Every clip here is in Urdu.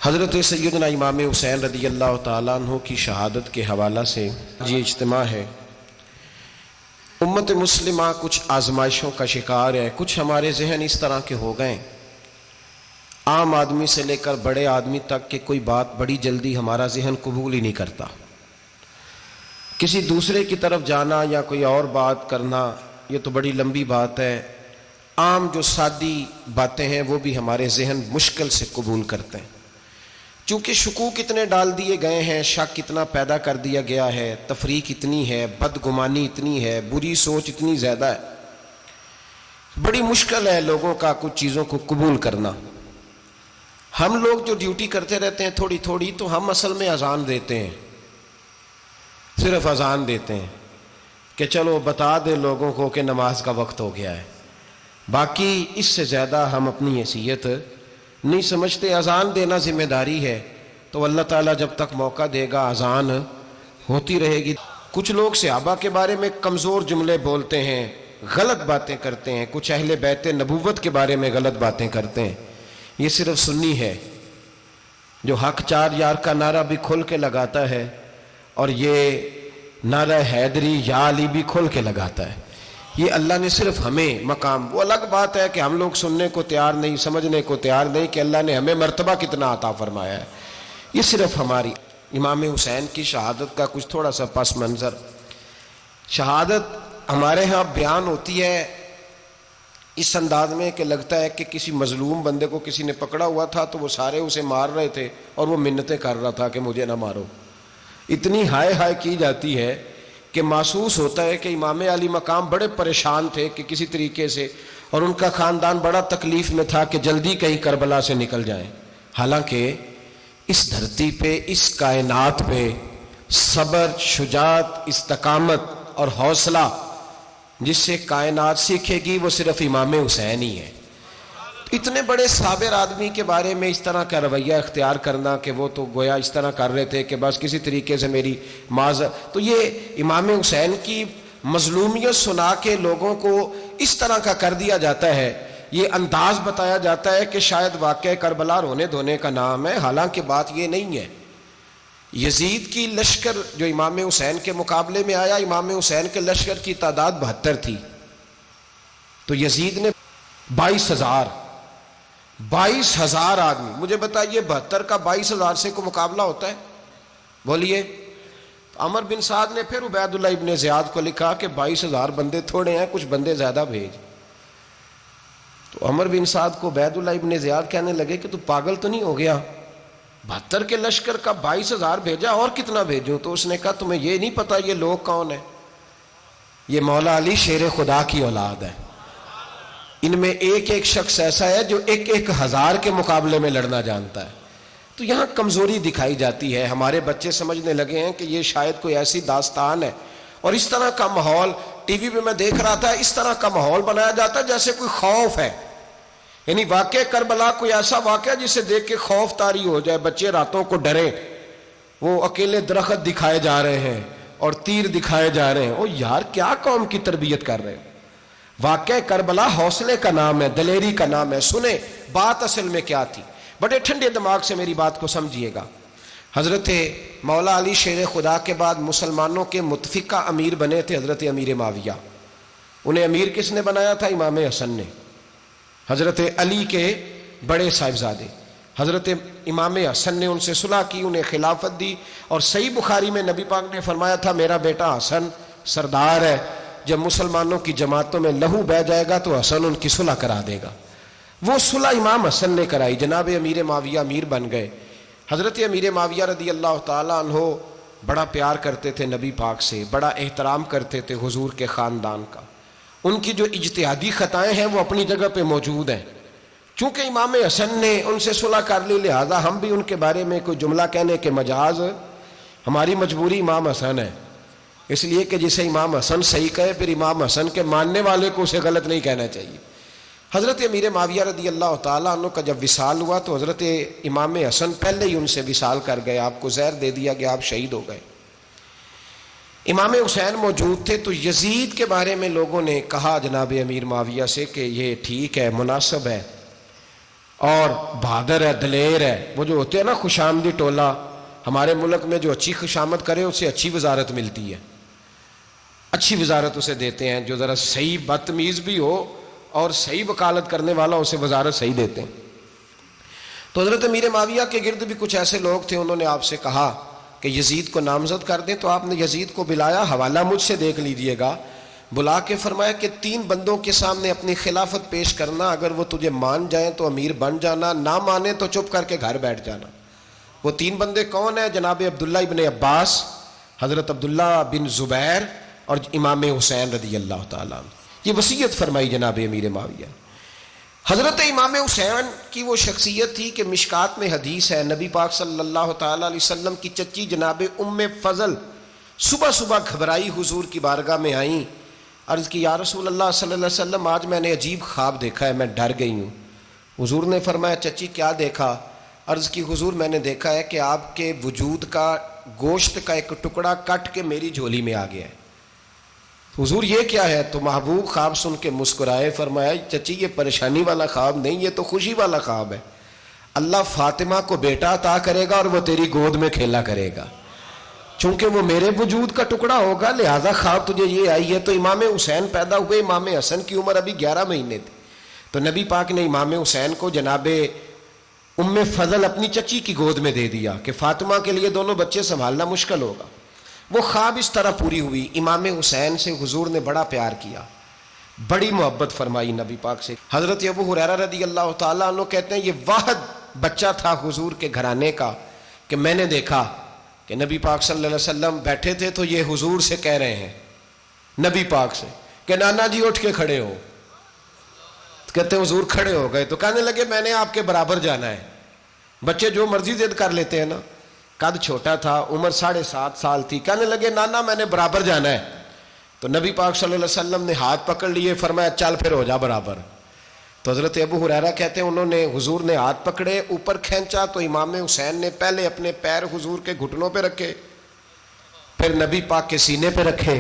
حضرت سیدنا امام حسین رضی اللہ تعالیٰ عنہ کی شہادت کے حوالہ سے یہ اجتماع ہے۔ امت مسلمہ کچھ آزمائشوں کا شکار ہے۔ کچھ ہمارے ذہن اس طرح کے ہو گئے، عام آدمی سے لے کر بڑے آدمی تک کہ کوئی بات بڑی جلدی ہمارا ذہن قبول ہی نہیں کرتا۔ کسی دوسرے کی طرف جانا یا کوئی اور بات کرنا یہ تو بڑی لمبی بات ہے۔ عام جو سادی باتیں ہیں وہ بھی ہمارے ذہن مشکل سے قبول کرتے ہیں، چونکہ شکوک اتنے ڈال دیے گئے ہیں، شک اتنا پیدا کر دیا گیا ہے، تفریق اتنی ہے، بدگمانی اتنی ہے، بری سوچ اتنی زیادہ ہے، بڑی مشکل ہے لوگوں کا کچھ چیزوں کو قبول کرنا۔ ہم لوگ جو ڈیوٹی کرتے رہتے ہیں تھوڑی تھوڑی، تو ہم اصل میں اذان دیتے ہیں، صرف اذان دیتے ہیں کہ چلو بتا دے لوگوں کو کہ نماز کا وقت ہو گیا ہے، باقی اس سے زیادہ ہم اپنی حیثیت نہیں سمجھتے۔ اذان دینا ذمہ داری ہے، تو اللہ تعالیٰ جب تک موقع دے گا اذان ہوتی رہے گی۔ کچھ لوگ صحابہ کے بارے میں کمزور جملے بولتے ہیں، غلط باتیں کرتے ہیں، کچھ اہل بیت نبوت کے بارے میں غلط باتیں کرتے ہیں۔ یہ صرف سنی ہے جو حق چار یار کا نعرہ بھی کھل کے لگاتا ہے، اور یہ نعرہ حیدری یا علی بھی کھل کے لگاتا ہے۔ یہ اللہ نے صرف ہمیں مقام، وہ الگ بات ہے کہ ہم لوگ سننے کو تیار نہیں، سمجھنے کو تیار نہیں کہ اللہ نے ہمیں مرتبہ کتنا عطا فرمایا ہے۔ یہ صرف ہماری امام حسین کی شہادت کا کچھ تھوڑا سا پس منظر۔ شہادت ہمارے ہاں بیان ہوتی ہے اس انداز میں کہ لگتا ہے کہ کسی مظلوم بندے کو کسی نے پکڑا ہوا تھا تو وہ سارے اسے مار رہے تھے اور وہ منتیں کر رہا تھا کہ مجھے نہ مارو۔ اتنی ہائے ہائے کی جاتی ہے کہ محسوس ہوتا ہے کہ امام علی مقام بڑے پریشان تھے کہ کسی طریقے سے، اور ان کا خاندان بڑا تکلیف میں تھا کہ جلدی کہیں کربلا سے نکل جائیں۔ حالانکہ اس دھرتی پہ، اس کائنات پہ صبر، شجاعت، استقامت اور حوصلہ جس سے کائنات سیکھے گی وہ صرف امام حسین ہی ہے۔ اتنے بڑے صابر آدمی کے بارے میں اس طرح کا رویہ اختیار کرنا کہ وہ تو گویا اس طرح کر رہے تھے کہ بس کسی طریقے سے میری تو یہ امام حسین کی مظلومیت سنا کے لوگوں کو اس طرح کا کر دیا جاتا ہے، یہ انداز بتایا جاتا ہے کہ شاید واقعہ کربلا رونے دھونے کا نام ہے، حالانکہ بات یہ نہیں ہے۔ یزید کی لشکر جو امام حسین کے مقابلے میں آیا، امام حسین کے لشکر کی تعداد 72 تھی، تو یزید نے 22,000 آدمی، مجھے بتائیے 72 کا 22,000 سے کو مقابلہ ہوتا ہے؟ بولیے۔ عمر بن سعد نے پھر عبید اللہ ابن زیاد کو لکھا کہ 22,000 بندے تھوڑے ہیں، کچھ بندے زیادہ بھیج۔ تو عمر بن سعد کو عبید اللہ ابن زیاد کہنے لگے کہ تو پاگل تو نہیں ہو گیا، 72 کے لشکر کا 22,000 بھیجا، اور کتنا بھیجوں؟ تو اس نے کہا تمہیں یہ نہیں پتا یہ لوگ کون ہیں؟ یہ مولا علی شیر خدا کی اولاد ہے، ان میں ایک ایک شخص ایسا ہے جو 1,000 کے مقابلے میں لڑنا جانتا ہے۔ تو یہاں کمزوری دکھائی جاتی ہے۔ ہمارے بچے سمجھنے لگے ہیں کہ یہ شاید کوئی ایسی داستان ہے، اور اس طرح کا ماحول ٹی وی پہ میں دیکھ رہا تھا، اس طرح کا ماحول بنایا جاتا ہے جیسے کوئی خوف ہے، یعنی واقع کربلا کوئی ایسا واقعہ جسے دیکھ کے خوف طاری ہو جائے، بچے راتوں کو ڈریں، وہ اکیلے درخت دکھائے جا رہے ہیں اور تیر دکھائے جا رہے ہیں۔ او یار، کیا قوم کی تربیت کر رہے ہیں؟ واقعہ کربلا حوصلے کا نام ہے، دلیری کا نام ہے۔ سنیں بات اصل میں کیا تھی، بڑے ٹھنڈے دماغ سے میری بات کو سمجھیے گا۔ حضرت مولا علی شیر خدا کے بعد مسلمانوں کے متفقہ امیر بنے تھے حضرت امیر معاویہ۔ انہیں امیر کس نے بنایا تھا؟ امام حسن نے، حضرت علی کے بڑے صاحبزادے۔ حضرت امام حسن نے ان سے صلح کی، انہیں خلافت دی، اور صحیح بخاری میں نبی پاک نے فرمایا تھا میرا بیٹا حسن سردار ہے، جب مسلمانوں کی جماعتوں میں لہو بہہ جائے گا تو حسن ان کی صلح کرا دے گا۔ وہ صلح امام حسن نے کرائی، جناب امیر معاویہ امیر بن گئے۔ حضرت امیر معاویہ رضی اللہ تعالیٰ عنہ بڑا پیار کرتے تھے نبی پاک سے، بڑا احترام کرتے تھے حضور کے خاندان کا۔ ان کی جو اجتہادی خطائیں ہیں وہ اپنی جگہ پہ موجود ہیں، چونکہ امام حسن نے ان سے صلح کر لی، لہذا ہم بھی ان کے بارے میں کوئی جملہ کہنے کے مجاز، ہماری مجبوری امام حسن ہے، اس لیے کہ جسے امام حسن صحیح کہے پھر امام حسن کے ماننے والے کو اسے غلط نہیں کہنا چاہیے۔ حضرت امیر معاویہ رضی اللہ تعالیٰ عنہ کا جب وصال ہوا تو حضرت امام حسن پہلے ہی ان سے وصال کر گئے، آپ کو زہر دے دیا گیا، آپ شہید ہو گئے۔ امام حسین موجود تھے، تو یزید کے بارے میں لوگوں نے کہا جناب امیر معاویہ سے کہ یہ ٹھیک ہے، مناسب ہے، اور بہادر ہے، دلیر ہے، وہ جو ہوتے ہیں نا خوش آمدی ٹولہ، ہمارے ملک میں جو اچھی خوشامد کرے اسے اچھی وزارت ملتی ہے، اچھی وزارت اسے دیتے ہیں، جو ذرا صحیح بدتمیز بھی ہو اور صحیح وکالت کرنے والا اسے وزارت صحیح دیتے ہیں۔ تو حضرت امیر معاویہ کے گرد بھی کچھ ایسے لوگ تھے، انہوں نے آپ سے کہا کہ یزید کو نامزد کر دیں، تو آپ نے یزید کو بلایا، حوالہ مجھ سے دیکھ لیجئے گا، بلا کے فرمایا کہ 3 بندوں کے سامنے اپنی خلافت پیش کرنا، اگر وہ تجھے مان جائیں تو امیر بن جانا، نہ مانے تو چپ کر کے گھر بیٹھ جانا۔ وہ 3 بندے کون ہیں؟ جناب عبداللہ ابن عباس، حضرت عبداللہ بن زبیر اور امام حسین رضی اللہ تعالیٰ عنہ۔ یہ وصیت فرمائی جناب امیر معاویہ۔ حضرت امام حسین کی وہ شخصیت تھی کہ مشکات میں حدیث ہے، نبی پاک صلی اللہ تعالیٰ علیہ وسلم کی چچی جناب ام فضل صبح صبح گھبرائی حضور کی بارگاہ میں آئیں، عرض کی یا رسول اللہ صلی اللہ علیہ وسلم آج میں نے عجیب خواب دیکھا ہے، میں ڈر گئی ہوں۔ حضور نے فرمایا چچی کیا دیکھا؟ عرض کی حضور میں نے دیکھا ہے کہ آپ کے وجود کا گوشت کا ایک ٹکڑا کٹ کے میری جھولی میں آ گیا ہے۔ حضور یہ کیا ہے؟ تو محبوب خواب سن کے مسکرائے، فرمایا چچی یہ پریشانی والا خواب نہیں، یہ تو خوشی والا خواب ہے، اللہ فاطمہ کو بیٹا عطا کرے گا اور وہ تیری گود میں کھیلا کرے گا، چونکہ وہ میرے وجود کا ٹکڑا ہوگا لہذا خواب تجھے یہ آئی ہے۔ تو امام حسین پیدا ہوئے، امام حسن کی عمر ابھی 11 مہینے تھی، تو نبی پاک نے امام حسین کو جناب ام فضل اپنی چچی کی گود میں دے دیا کہ فاطمہ کے لیے دونوں بچے سنبھالنا مشکل ہوگا۔ وہ خواب اس طرح پوری ہوئی، امام حسین سے حضور نے بڑا پیار کیا، بڑی محبت فرمائی نبی پاک سے۔ حضرت ابو ہریرہ رضی اللہ تعالیٰ عنہ کہتے ہیں یہ واحد بچہ تھا حضور کے گھرانے کا کہ میں نے دیکھا کہ نبی پاک صلی اللہ علیہ وسلم بیٹھے تھے تو یہ حضور سے کہہ رہے ہیں، نبی پاک سے کہ نانا جی اٹھ کے کھڑے ہو، کہتے ہیں حضور کھڑے ہو گئے، تو کہنے لگے میں نے آپ کے برابر جانا ہے۔ بچے جو مرضی ضد کر لیتے ہیں نا، قد چھوٹا تھا، عمر 7.5 سال تھی، کہنے لگے نانا میں نے برابر جانا ہے، تو نبی پاک صلی اللہ علیہ وسلم نے ہاتھ پکڑ لیے، فرمایا چل پھر ہو جا برابر۔ تو حضرت ابو ہریرہ کہتے ہیں انہوں نے حضور نے ہاتھ پکڑے، اوپر کھینچا تو امام حسین نے پہلے اپنے پیر حضور کے گھٹنوں پہ رکھے، پھر نبی پاک کے سینے پہ رکھے،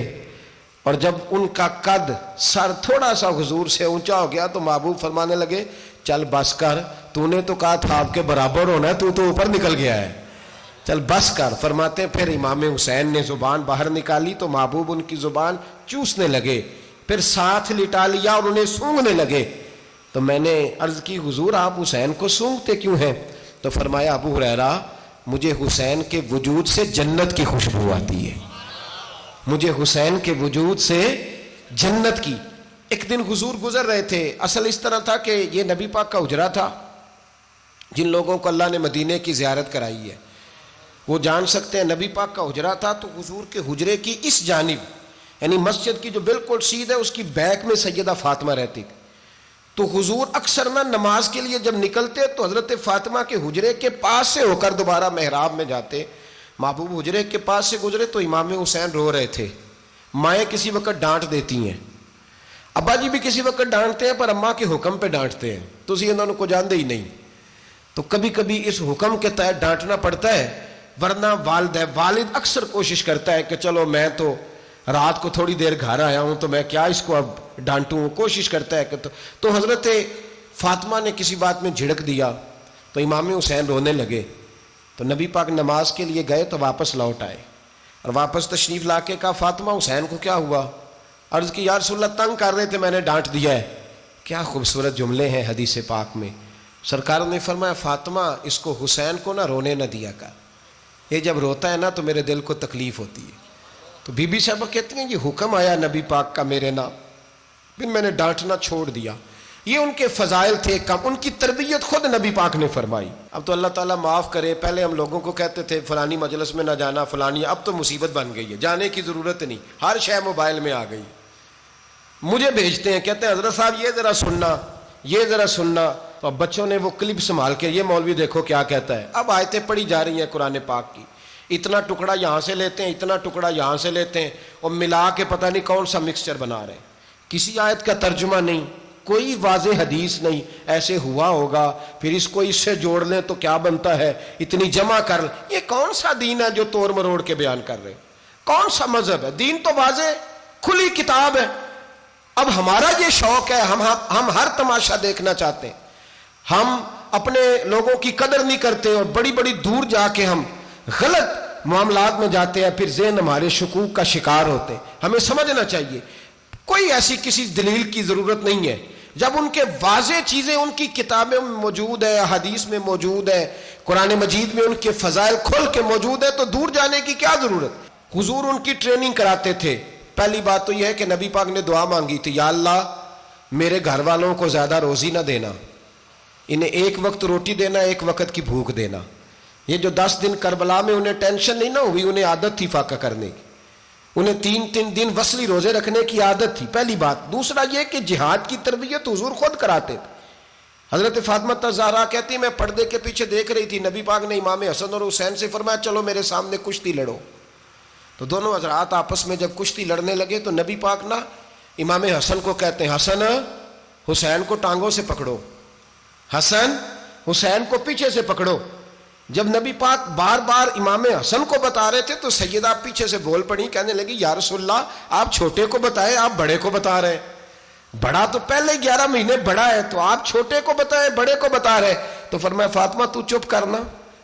اور جب ان کا قد سر تھوڑا سا حضور سے اونچا ہو گیا تو محبوب فرمانے لگے چل بس کر، تو نے تو کہا تھا آپ کے برابر ہونا ہے، تو اوپر نکل گیا ہے، چل بس کر۔ فرماتے ہیں پھر امام حسین نے زبان باہر نکالی تو محبوب ان کی زبان چوسنے لگے، پھر ساتھ لٹا لیا اور انہیں سونگھنے لگے۔ تو میں نے عرض کی حضور آپ حسین کو سونگھتے کیوں ہیں؟ تو فرمایا ابو ہریرہ مجھے حسین کے وجود سے جنت کی خوشبو آتی ہے، مجھے حسین کے وجود سے جنت کی۔ ایک دن حضور گزر رہے تھے، اصل اس طرح تھا کہ یہ نبی پاک کا حجرہ تھا، جن لوگوں کو اللہ نے مدینے کی زیارت کرائی ہے وہ جان سکتے ہیں، نبی پاک کا حجرہ تھا، تو حضور کے حجرے کی اس جانب یعنی مسجد کی جو بالکل سیدھ ہے اس کی بیک میں سیدہ فاطمہ رہتی، تو حضور اکثر نہ نماز کے لیے جب نکلتے تو حضرت فاطمہ کے حجرے کے پاس سے ہو کر دوبارہ محراب میں جاتے۔ محبوب حجرے کے پاس سے گزرے تو امام حسین رو رہے تھے، مائیں کسی وقت ڈانٹ دیتی ہیں، ابا جی بھی کسی وقت ڈانٹتے ہیں پر اماں کے حکم پہ ڈانٹتے ہیں، تو اسی انہوں کو جانتے ہی نہیں، تو کبھی کبھی اس حکم کے تحت ڈانٹنا پڑتا ہے، ورنہ والد اکثر کوشش کرتا ہے کہ چلو میں تو رات کو تھوڑی دیر گھر آیا ہوں تو میں کیا اس کو اب ڈانٹوں، کوشش کرتا ہے کہ تو حضرت فاطمہ نے کسی بات میں جھڑک دیا تو امام حسین رونے لگے، تو نبی پاک نماز کے لیے گئے تو واپس لوٹ آئے، اور واپس تشریف لا کے کہا فاطمہ حسین کو کیا ہوا؟ عرض کی یا رسول اللہ تنگ کر رہے تھے میں نے ڈانٹ دیا ہے۔ کیا خوبصورت جملے ہیں حدیث پاک میں، سرکار نے فرمایا فاطمہ اس کو حسین کو نہ رونے نہ دیا کر، یہ جب روتا ہے نا تو میرے دل کو تکلیف ہوتی ہے۔ تو بی بی صاحبہ کہتی ہیں یہ حکم آیا نبی پاک کا میرے نام، پھر میں نے ڈانٹنا چھوڑ دیا۔ یہ ان کے فضائل تھے کم، ان کی تربیت خود نبی پاک نے فرمائی۔ اب تو اللہ تعالیٰ معاف کرے، پہلے ہم لوگوں کو کہتے تھے فلانی مجلس میں نہ جانا فلانی، اب تو مصیبت بن گئی ہے، جانے کی ضرورت نہیں، ہر شے موبائل میں آ گئی۔ مجھے بھیجتے ہیں کہتے ہیں حضرت صاحب یہ ذرا سننا، یہ ذرا سننا، تو اب بچوں نے وہ کلپ سنبھال کے یہ مولوی دیکھو کیا کہتا ہے، اب آیتیں پڑھی جا رہی ہیں قرآن پاک کی، اتنا ٹکڑا یہاں سے لیتے ہیں، اتنا ٹکڑا یہاں سے لیتے ہیں، اور ملا کے پتہ نہیں کون سا مکسچر بنا رہے ہیں، کسی آیت کا ترجمہ نہیں، کوئی واضح حدیث نہیں، ایسے ہوا ہوگا پھر اس کو اس سے جوڑ لیں تو کیا بنتا ہے، اتنی جمع کر لیں۔ یہ کون سا دین ہے جو توڑ مروڑ کے بیان کر رہے ہیں؟ کون سا مذہب ہے؟ دین تو واضح کھلی کتاب ہے۔ اب ہمارا یہ شوق ہے، ہم ہر تماشا دیکھنا چاہتے ہیں، ہم اپنے لوگوں کی قدر نہیں کرتے اور بڑی بڑی دور جا کے ہم غلط معاملات میں جاتے ہیں، پھر ذہن ہمارے شکوک کا شکار ہوتے ہیں۔ ہمیں سمجھنا چاہیے کوئی ایسی کسی دلیل کی ضرورت نہیں ہے، جب ان کے واضح چیزیں ان کی کتابوں میں موجود ہے، حدیث میں موجود ہے، قرآن مجید میں ان کے فضائل کھل کے موجود ہے، تو دور جانے کی کیا ضرورت؟ حضور ان کی ٹریننگ کراتے تھے۔ پہلی بات تو یہ ہے کہ نبی پاک نے دعا مانگی تھی، یا اللہ میرے گھر والوں کو زیادہ روزی نہ دینا، انہیں ایک وقت روٹی دینا، ایک وقت کی بھوک دینا۔ یہ جو 10 دن کربلا میں انہیں ٹینشن نہیں نہ ہوئی، انہیں عادت تھی فاقہ کرنے کی، انہیں 3 دن وصلی روزے رکھنے کی عادت تھی، پہلی بات۔ دوسرا یہ کہ جہاد کی تربیت حضور خود کراتے تھے۔ حضرت فاطمہ زہرا کہتی میں پردے کے پیچھے دیکھ رہی تھی، نبی پاک نے امام حسن اور حسین سے فرمایا چلو میرے سامنے کشتی لڑو، تو دونوں حضرات آپس میں جب کشتی لڑنے لگے تو نبی پاک نا امام حسن کو کہتے ہیں حسن حسین کو ٹانگوں سے پکڑو، حسن حسین کو پیچھے سے پکڑو۔ جب نبی پاک بار بار امام حسن کو بتا رہے تھے تو سیدہ پیچھے سے بول پڑی، کہنے لگی یا رسول اللہ آپ چھوٹے کو بتائے، آپ بڑے کو بتا رہے ہیں، بڑا تو پہلے 11 مہینے بڑا ہے، تو آپ چھوٹے کو بتائے بڑے کو بتا رہے۔ تو فرمایا فاطمہ تو چپ کرنا،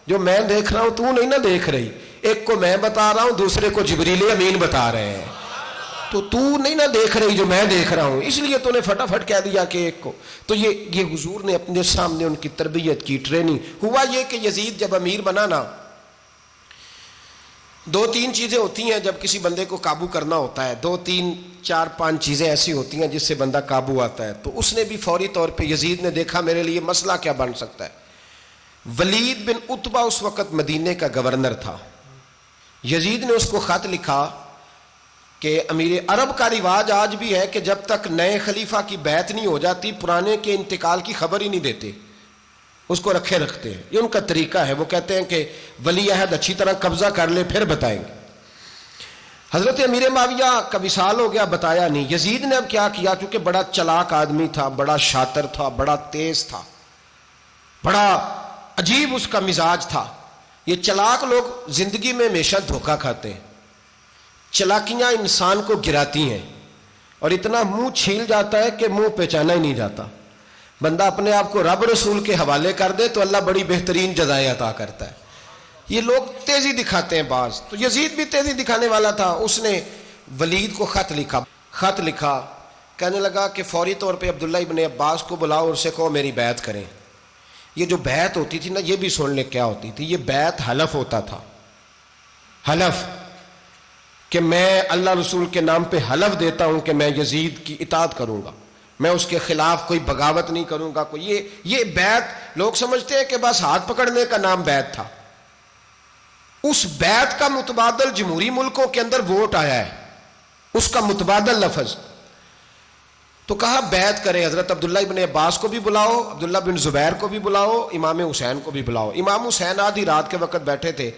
جو میں دیکھ رہا ہوں تو نہیں نہ دیکھ رہی، ایک کو میں بتا رہا ہوں دوسرے کو جبریل امین بتا رہے ہیں، تو نہیں نہ دیکھ رہی جو میں دیکھ رہا ہوں، اس لیے تو نے فٹافٹ کہہ دیا کہ ایک کو۔ تو یہ حضور نے اپنے سامنے ان کی تربیت کی، ٹریننگ۔ ہوا یہ کہ یزید جب امیر بنا نا، 2-3 چیزیں ہوتی ہیں جب کسی بندے کو قابو کرنا ہوتا ہے، 2-3 4 5 چیزیں ایسی ہوتی ہیں جس سے بندہ قابو آتا ہے۔ تو اس نے بھی فوری طور پہ، یزید نے دیکھا میرے لیے مسئلہ کیا بن سکتا ہے۔ ولید بن عتبہ اس وقت مدینے کا گورنر تھا، یزید نے اس کو خط لکھا کہ امیر عرب کا رواج آج بھی ہے کہ جب تک نئے خلیفہ کی بیعت نہیں ہو جاتی پرانے کے انتقال کی خبر ہی نہیں دیتے، اس کو رکھے رکھتے ہیں، یہ ان کا طریقہ ہے۔ وہ کہتے ہیں کہ ولی عہد اچھی طرح قبضہ کر لے پھر بتائیں گے۔ حضرت امیر معاویہ کا وصال ہو گیا، بتایا نہیں۔ یزید نے اب کیا کیا، چونکہ بڑا چلاک آدمی تھا، بڑا شاطر تھا، بڑا تیز تھا، بڑا عجیب اس کا مزاج تھا۔ یہ چلاک لوگ زندگی میں ہمیشہ دھوکہ کھاتے ہیں، چلاکیاں انسان کو گراتی ہیں اور اتنا منہ چھیل جاتا ہے کہ منہ پہچانا ہی نہیں جاتا۔ بندہ اپنے آپ کو رب رسول کے حوالے کر دے تو اللہ بڑی بہترین جزائیں عطا کرتا ہے۔ یہ لوگ تیزی دکھاتے ہیں بعض، تو یزید بھی تیزی دکھانے والا تھا۔ اس نے ولید کو خط لکھا، کہنے لگا کہ فوری طور پہ عبداللہ ابن عباس کو بلاؤ اور اسے کہو میری بیعت کریں۔ یہ جو بیعت ہوتی تھی نا، یہ بھی سن لے کیا ہوتی تھی، یہ بیعت حلف ہوتا تھا، حلف کہ میں اللہ رسول کے نام پہ حلف دیتا ہوں کہ میں یزید کی اطاعت کروں گا، میں اس کے خلاف کوئی بغاوت نہیں کروں گا۔ یہ بیعت لوگ سمجھتے ہیں کہ بس ہاتھ پکڑنے کا نام بیعت تھا، اس بیعت کا متبادل جمہوری ملکوں کے اندر ووٹ آیا ہے، اس کا متبادل لفظ۔ تو کہا بیعت کرے، حضرت عبداللہ ابن عباس کو بھی بلاؤ، عبداللہ بن زبیر کو بھی بلاؤ، امام حسین کو بھی بلاؤ۔ امام حسین آدھی رات کے وقت بیٹھے تھے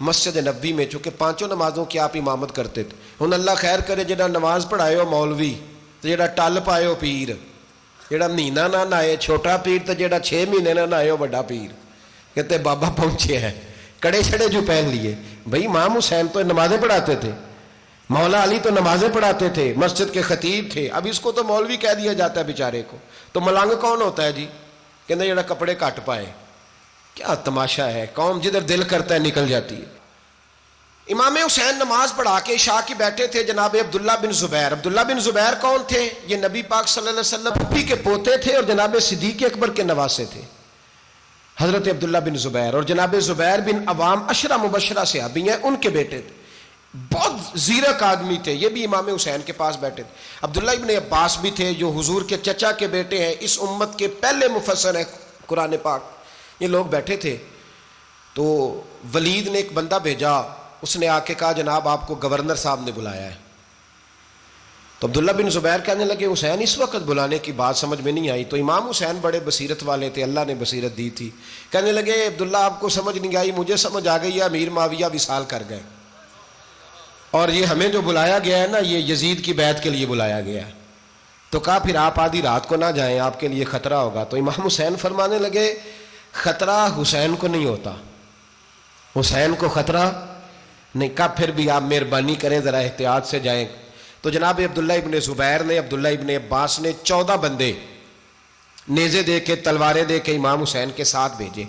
مسجد نبوی میں، چونکہ 5 نمازوں کی آپ امامت کرتے تھے۔ ہن اللہ خیر کرے، جڑا نماز پڑھائے ہو مولوی تو جڑا ٹل پائے ہو پیر، جڑا مہینہ نہ نہائے چھوٹا پیر، تو جڑا 6 مہینے نہ نہائے ہو بڑا پیر، کہتے بابا پہنچے ہیں، کڑے چھڑے جو پہن لیے۔ بھائی امام حسین تو نمازیں پڑھاتے تھے، مولا علی تو نمازیں پڑھاتے تھے، مسجد کے خطیب تھے، اب اس کو تو مولوی کہہ دیا جاتا ہے بیچارے کو۔ تو ملنگ کون ہوتا ہے جی؟ کہتے جڑا کپڑے کٹ پائے۔ کیا تماشا ہے، قوم جدھر دل کرتا ہے نکل جاتی ہے۔ امام حسین نماز پڑھا کے عشاء کی بیٹھے تھے، جناب عبداللہ بن زبیر۔ عبداللہ بن زبیر کون تھے؟ یہ نبی پاک صلی اللہ علیہ وسلم پھپھی کے پوتے تھے اور جناب صدیق اکبر کے نواسے تھے، حضرت عبداللہ بن زبیر۔ اور جناب زبیر بن عوام عشرہ مبشرہ صحابی ہیں، ان کے بیٹے تھے، بہت زیرک آدمی تھے، یہ بھی امام حسین کے پاس بیٹھے تھے۔ عبداللہ ابن عباس بھی تھے جو حضور کے چچا کے بیٹے ہیں، اس امت کے پہلے مفسر ہیں قرآن پاک۔ یہ لوگ بیٹھے تھے تو ولید نے ایک بندہ بھیجا، اس نے آ کے کہا جناب آپ کو گورنر صاحب نے بلایا ہے۔ تو عبداللہ بن زبیر کہنے لگے حسین اس وقت بلانے کی بات سمجھ میں نہیں آئی۔ تو امام حسین بڑے بصیرت والے تھے، اللہ نے بصیرت دی تھی، کہنے لگے عبداللہ آپ کو سمجھ نہیں آئی، مجھے سمجھ آ گئی ہے، امیر معاویہ وصال کر گئے اور یہ ہمیں جو بلایا گیا ہے نا، یہ یزید کی بیعت کے لیے بلایا گیا ہے۔ تو کہا پھر آپ آدھی رات کو نہ جائیں، آپ کے لیے خطرہ ہوگا۔ تو امام حسین فرمانے لگے خطرہ حسین کو نہیں ہوتا، حسین کو خطرہ نہیں۔ کہا پھر بھی آپ مہربانی کریں ذرا احتیاط سے جائیں۔ تو جناب عبداللہ ابن زبیر نے، عبداللہ ابن عباس نے 14 بندے نیزے دے کے تلواریں دے کے امام حسین کے ساتھ بھیجے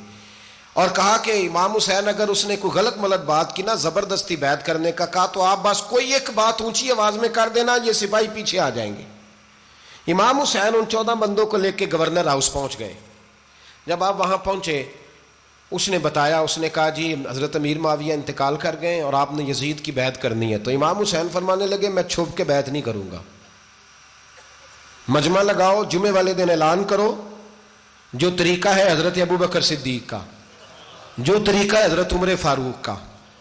اور کہا کہ امام حسین اگر اس نے کوئی غلط ملت بات کی نا زبردستی بیعت کرنے کا کہا تو آپ بس کوئی ایک بات اونچی آواز میں کر دینا، یہ سپاہی پیچھے آ جائیں گے۔ امام حسین ان 14 بندوں کو لے کے گورنر ہاؤس پہنچ گئے۔ جب آپ وہاں پہنچے اس نے بتایا، اس نے کہا جی حضرت امیر معاویہ انتقال کر گئے اور آپ نے یزید کی بیعت کرنی ہے۔ تو امام حسین فرمانے لگے میں چھپ کے بیعت نہیں کروں گا، مجمع لگاؤ، جمعے والے دن اعلان کرو، جو طریقہ ہے حضرت ابوبکر صدیق کا، جو طریقہ ہے حضرت عمر فاروق کا،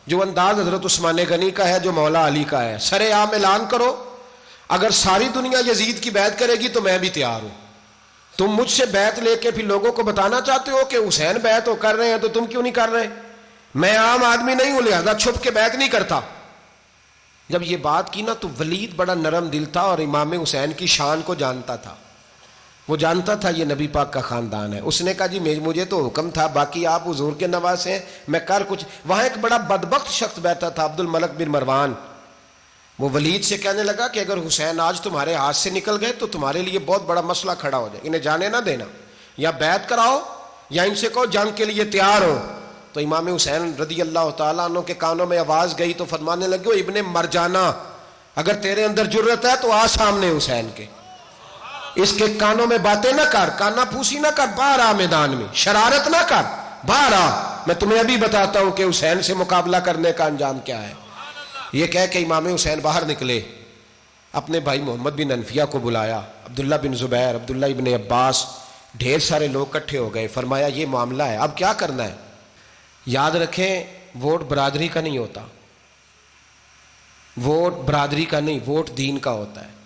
جو انداز حضرت عثمان غنی کا ہے، جو مولا علی کا ہے، سر عام اعلان کرو، اگر ساری دنیا یزید کی بیعت کرے گی تو میں بھی تیار ہوں۔ تم مجھ سے بیعت لے کے پھر لوگوں کو بتانا چاہتے ہو کہ حسین بیعت ہو کر رہے ہیں تو تم کیوں نہیں کر رہے؟ میں عام آدمی نہیں ہوں، لہذا چھپ کے بیعت نہیں کرتا۔ جب یہ بات کی نا تو ولید بڑا نرم دل تھا اور امام حسین کی شان کو جانتا تھا، وہ جانتا تھا یہ نبی پاک کا خاندان ہے۔ اس نے کہا جی مجھے تو حکم تھا، باقی آپ حضور کے نواز ہیں، میں کر کچھ۔ وہاں ایک بڑا بدبخت شخص بیٹھا تھا، عبد الملک بن مروان، وہ ولید سے کہنے لگا کہ اگر حسین آج تمہارے ہاتھ سے نکل گئے تو تمہارے لیے بہت بڑا مسئلہ کھڑا ہو جائے، انہیں جانے نہ دینا، یا بیعت کراؤ یا ان سے کہو جنگ کے لیے تیار ہو۔ تو امام حسین رضی اللہ تعالیٰ عنہ کے کانوں میں آواز گئی تو فرمانے لگے ابن مرجانہ اگر تیرے اندر جرت ہے تو آ سامنے حسین کے، اس کے کانوں میں باتیں نہ کر، کانا پھوسی نہ کر، باہر آ میدان میں، شرارت نہ کر، باہر آ، میں تمہیں ابھی بتاتا ہوں کہ حسین سے مقابلہ کرنے کا انجام کیا ہے۔ یہ کہہ کہ امام حسین باہر نکلے، اپنے بھائی محمد بن انفیہ کو بلایا، عبداللہ بن زبیر، عبداللہ ابن عباس، ڈھیر سارے لوگ کٹھے ہو گئے۔ فرمایا یہ معاملہ ہے، اب کیا کرنا ہے؟ یاد رکھیں ووٹ برادری کا نہیں ہوتا، ووٹ برادری کا نہیں، ووٹ دین کا ہوتا ہے۔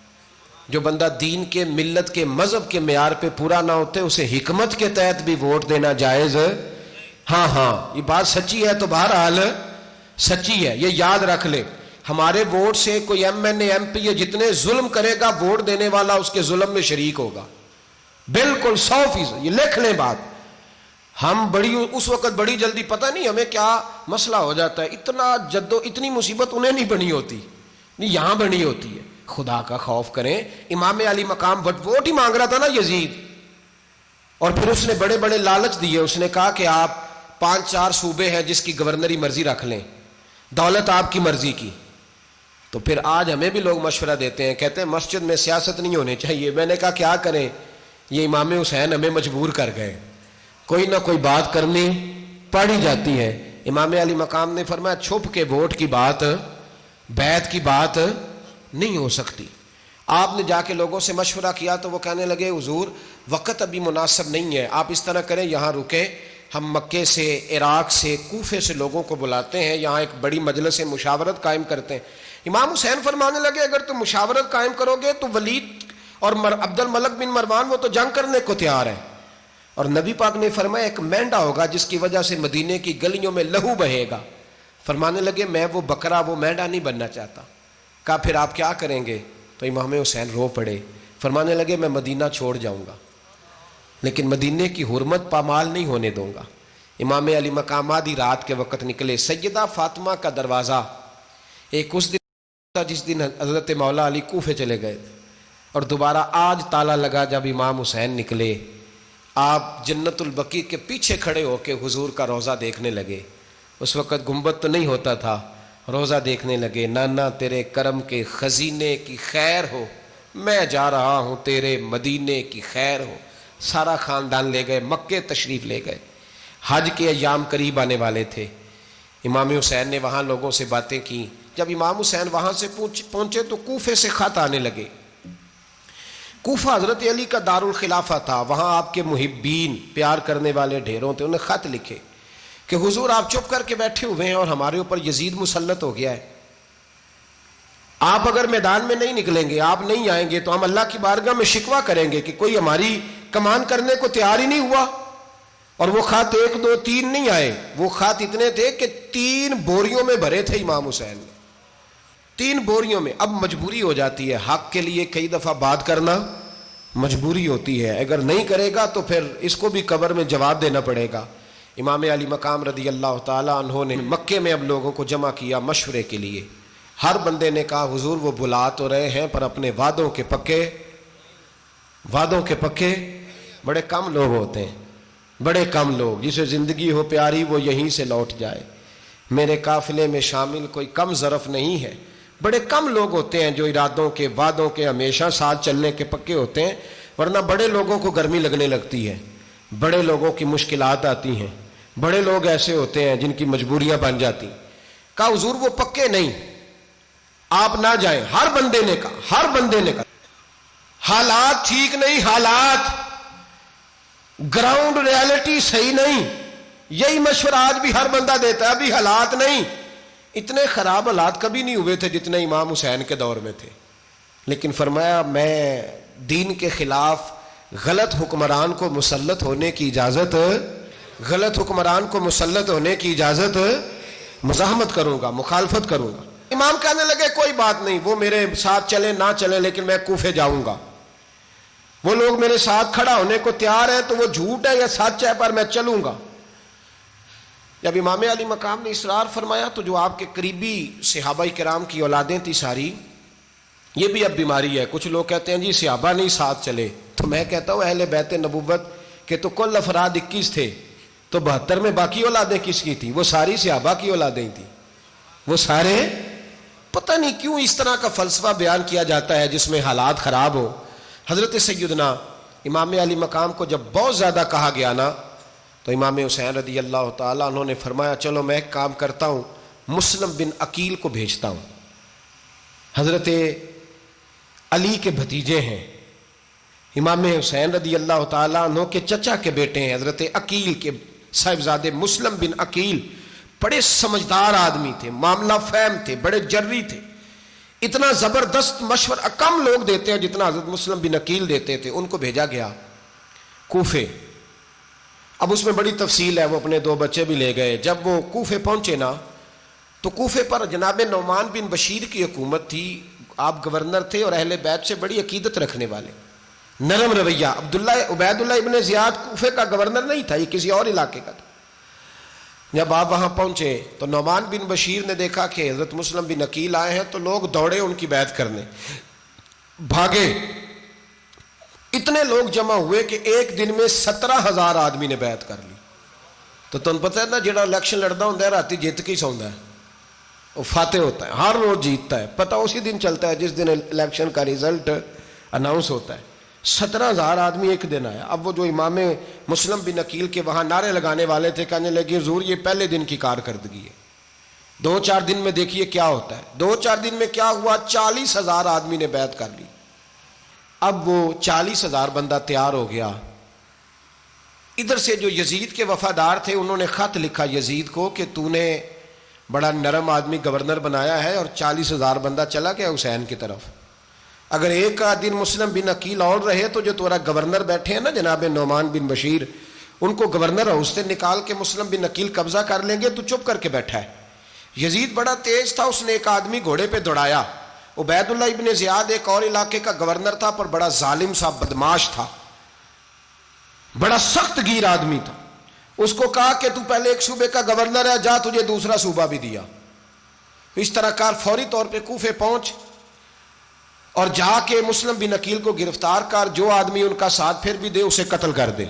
جو بندہ دین کے، ملت کے، مذہب کے معیار پہ پورا نہ ہوتے اسے حکمت کے تحت بھی ووٹ دینا جائز۔ ہاں یہ بات سچی ہے تو بہرحال سچی ہے، یہ یاد رکھ لے۔ ہمارے ووٹ سے کوئی ایم این اے، ایم پی اے جتنے ظلم کرے گا ووٹ دینے والا اس کے ظلم میں شریک ہوگا، بالکل 100%، یہ لکھ لیں بات۔ ہم اس وقت بڑی جلدی، پتہ نہیں ہمیں کیا مسئلہ ہو جاتا ہے، اتنی مصیبت انہیں نہیں بنی ہوتی، نہیں یہاں بنی ہوتی ہے۔ خدا کا خوف کریں، امام علی مقام ووٹ ہی مانگ رہا تھا نا یزید، اور پھر اس نے بڑے بڑے لالچ دیے، اس نے کہا کہ آپ 5-4 صوبے ہیں جس کی گورنری مرضی رکھ لیں، دولت آپ کی مرضی کی۔ تو پھر آج ہمیں بھی لوگ مشورہ دیتے ہیں، کہتے ہیں مسجد میں سیاست نہیں ہونی چاہیے۔ میں نے کہا کیا کریں، یہ امام حسین ہمیں مجبور کر گئے، کوئی نہ کوئی بات کرنی پڑ ہی جاتی ہے۔ امام علی مقام نے فرمایا چھپ کے ووٹ کی بات، بیعت کی بات نہیں ہو سکتی۔ آپ نے جا کے لوگوں سے مشورہ کیا تو وہ کہنے لگے حضور وقت ابھی مناسب نہیں ہے، آپ اس طرح کریں یہاں رکیں، ہم مکے سے، عراق سے، کوفے سے لوگوں کو بلاتے ہیں، یہاں ایک بڑی مجلس مشاورت قائم کرتے ہیں۔ امام حسین فرمانے لگے اگر تم مشاورت قائم کرو گے تو ولید اور عبد الملک بن مروان وہ تو جنگ کرنے کو تیار ہیں، اور نبی پاک نے فرمایا ایک مینڈا ہوگا جس کی وجہ سے مدینے کی گلیوں میں لہو بہے گا۔ فرمانے لگے میں وہ بکرا، وہ مینڈا نہیں بننا چاہتا۔ کہا پھر آپ کیا کریں گے؟ تو امام حسین رو پڑے، فرمانے لگے میں مدینہ چھوڑ جاؤں گا لیکن مدینے کی حرمت پامال نہیں ہونے دوں گا۔ امام علی مقام آدھی رات کے وقت نکلے، سیدہ فاطمہ کا دروازہ ایک اس دن تھا جس دن حضرت مولا علی کوفے چلے گئے تھے، اور دوبارہ آج تالا لگا جب امام حسین نکلے۔ آپ جنت البقیع کے پیچھے کھڑے ہو کے حضور کا روضہ دیکھنے لگے، اس وقت گنبد تو نہیں ہوتا تھا، روضہ دیکھنے لگے۔ نانا تیرے کرم کے خزینے کی خیر ہو، میں جا رہا ہوں تیرے مدینے کی خیر ہو۔ سارا خاندان لے گئے، مکے تشریف لے گئے، حج کے ایام قریب آنے والے تھے۔ امام حسین نے وہاں لوگوں سے باتیں کی۔ جب امام حسین وہاں سے پہنچے تو کوفے سے خط آنے لگے۔ کوفہ حضرت علی کا دارالخلافہ تھا، وہاں آپ کے محبین، پیار کرنے والے ڈھیروں تھے، انہیں خط لکھے کہ حضور آپ چپ کر کے بیٹھے ہوئے ہیں اور ہمارے اوپر یزید مسلط ہو گیا ہے، آپ اگر میدان میں نہیں نکلیں گے، آپ نہیں آئیں گے تو ہم اللہ کی بارگاہ میں شکوہ کریں گے کہ کوئی ہماری کمان کرنے کو تیار ہی نہیں ہوا۔ اور وہ خط 1 2 3 نہیں آئے، وہ خط اتنے تھے کہ 3 بوریوں میں بھرے تھے امام حسین نے، 3 بوریوں میں۔ اب مجبوری ہو جاتی ہے، حق کے لیے کئی دفعہ بات کرنا مجبوری ہوتی ہے، اگر نہیں کرے گا تو پھر اس کو بھی قبر میں جواب دینا پڑے گا۔ امام علی مقام رضی اللہ تعالیٰ عنہ نے مکے میں اب لوگوں کو جمع کیا مشورے کے لیے۔ ہر بندے نے کہا حضور وہ بلا تو رہے ہیں پر اپنے وعدوں کے پکے بڑے کم لوگ ہوتے ہیں، بڑے کم لوگ، جسے زندگی ہو پیاری وہ یہیں سے لوٹ جائے، میرے قافلے میں شامل کوئی کم ظرف نہیں ہے۔ بڑے کم لوگ ہوتے ہیں جو ارادوں کے، وعدوں کے ہمیشہ ساتھ چلنے کے پکے ہوتے ہیں، ورنہ بڑے لوگوں کو گرمی لگنے لگتی ہے، بڑے لوگوں کی مشکلات آتی ہیں، بڑے لوگ ایسے ہوتے ہیں جن کی مجبوریاں بن جاتی ہیں۔ کہا حضور وہ پکے نہیں، آپ نہ جائیں۔ ہر بندے نے کہا، ہر بندے نے کہا حالات ٹھیک نہیں، حالات گراؤنڈ ریالٹی صحیح نہیں، یہی مشورہ آج بھی ہر بندہ دیتا ہے، ابھی حالات نہیں۔ اتنے خراب حالات کبھی نہیں ہوئے تھے جتنے امام حسین کے دور میں تھے، لیکن فرمایا میں دین کے خلاف غلط حکمران کو مسلط ہونے کی اجازت، غلط حکمران کو مسلط ہونے کی اجازت مزاحمت کروں گا، مخالفت کروں گا۔ امام کہنے لگے کوئی بات نہیں، وہ میرے ساتھ چلیں نہ چلیں، لیکن میں کوفے جاؤں گا، وہ لوگ میرے ساتھ کھڑا ہونے کو تیار ہیں تو وہ جھوٹ ہے یا سچ ہے، پر میں چلوں گا۔ جب امام علی مقام نے اصرار فرمایا تو جو آپ کے قریبی صحابہ کرام کی اولادیں تھی ساری، یہ بھی اب بیماری ہے، کچھ لوگ کہتے ہیں جی صحابہ نہیں ساتھ چلے، تو میں کہتا ہوں اہل بیت نبوت کے تو کل افراد 21 تھے، تو 72 میں باقی اولادیں کس کی تھیں؟ وہ ساری صحابہ کی اولادیں تھیں، وہ سارے۔ پتہ نہیں کیوں اس طرح کا فلسفہ بیان کیا جاتا ہے جس میں حالات خراب ہو۔ حضرت سیدنا امام علی مقام کو جب بہت زیادہ کہا گیا نا، تو امام حسین رضی اللہ تعالیٰ انہوں نے فرمایا چلو میں ایک کام کرتا ہوں، مسلم بن عقیل کو بھیجتا ہوں، حضرت علی کے بھتیجے ہیں، امام حسین رضی اللہ تعالیٰ عنہ کے چچا کے بیٹے ہیں، حضرت عقیل کے صاحبزادے مسلم بن عقیل، بڑے سمجھدار آدمی تھے، معاملہ فہم تھے، بڑے جری تھے، اتنا زبردست مشورہ کم لوگ دیتے ہیں جتنا حضرت مسلم بن عقیل دیتے تھے۔ ان کو بھیجا گیا کوفے۔ اب اس میں بڑی تفصیل ہے، وہ اپنے 2 بچے بھی لے گئے۔ جب وہ کوفے پہنچے نا تو کوفے پر جناب نعمان بن بشیر کی حکومت تھی، آپ گورنر تھے اور اہل بیت سے بڑی عقیدت رکھنے والے، نرم رویہ۔ عبید اللہ ابن زیاد کوفے کا گورنر نہیں تھا، یہ کسی اور علاقے کا تھا۔ جب آپ وہاں پہنچے تو نعمان بن بشیر نے دیکھا کہ حضرت مسلم بن عقیل آئے ہیں، تو لوگ دوڑے ان کی بیعت کرنے، بھاگے، اتنے لوگ جمع ہوئے کہ ایک دن میں 17,000 آدمی نے بیعت کر لی۔ تو تمہیں پتہ ہے نا جڑا الیکشن لڑتا ہوں راتی جیت کے سوندا ہے، وہ فاتح ہوتا ہے، ہر روز جیتتا ہے، پتہ اسی دن چلتا ہے جس دن الیکشن کا ریزلٹ اناؤنس ہوتا ہے۔ 17,000 آدمی ایک دن آیا۔ اب وہ جو امام مسلم بن عقیل کے وہاں نعرے لگانے والے تھے کہنے لگے حضور یہ پہلے دن کی کارکردگی ہے، 2-4 دن میں دیکھیے کیا ہوتا ہے۔ 2-4 دن میں کیا ہوا؟ 40,000 آدمی نے بیعت کر لی۔ اب وہ 40,000 بندہ تیار ہو گیا۔ ادھر سے جو یزید کے وفادار تھے انہوں نے خط لکھا یزید کو کہ تو نے بڑا نرم آدمی گورنر بنایا ہے اور 40,000 بندہ چلا گیا حسین کی طرف، اگر ایک دن مسلم بن عقیل اور رہے تو جو تمہارا گورنر بیٹھے ہیں نا جناب نعمان بن بشیر، ان کو گورنر ہاؤس سے نکال کے مسلم بن عقیل قبضہ کر لیں گے، تو چپ کر کے بیٹھا ہے۔ یزید بڑا تیز تھا، اس نے ایک آدمی گھوڑے پہ دوڑایا۔ عبید اللہ ابن زیاد ایک اور علاقے کا گورنر تھا پر بڑا ظالم سا بدماش تھا، بڑا سخت گیر آدمی تھا۔ اس کو کہا کہ تو پہلے ایک صوبے کا گورنر ہے، جا تجھے دوسرا صوبہ بھی دیا۔ اس طرح کار فوری طور پہ کوفے پہنچ اور جا کے مسلم بن عقیل کو گرفتار کر، جو آدمی ان کا ساتھ پھر بھی دے اسے قتل کر دے۔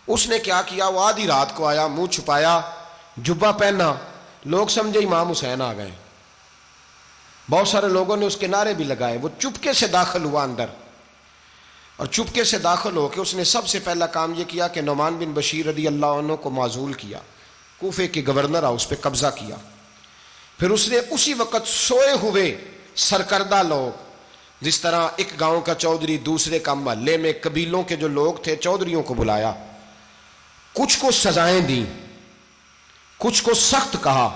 اس نے کیا کیا؟ وہ آدھی رات کو آیا، منہ چھپایا، جبہ پہنا، لوگ سمجھے امام حسین آ گئے۔ بہت سارے لوگوں نے اس کے نعرے بھی لگائے۔ وہ چپکے سے داخل ہوا اندر، اور چپکے سے داخل ہو کے اس نے سب سے پہلا کام یہ کیا کہ نعمان بن بشیر رضی اللہ عنہ کو معزول کیا، کوفے کے گورنر ہاؤس پہ قبضہ کیا۔ پھر اس نے اسی وقت سوئے ہوئے سرکردہ لوگ، جس طرح ایک گاؤں کا چودھری دوسرے کا محلے میں قبیلوں کے جو لوگ تھے چودھریوں کو بلایا، کچھ کو سزائیں دیں، کچھ کو سخت کہا،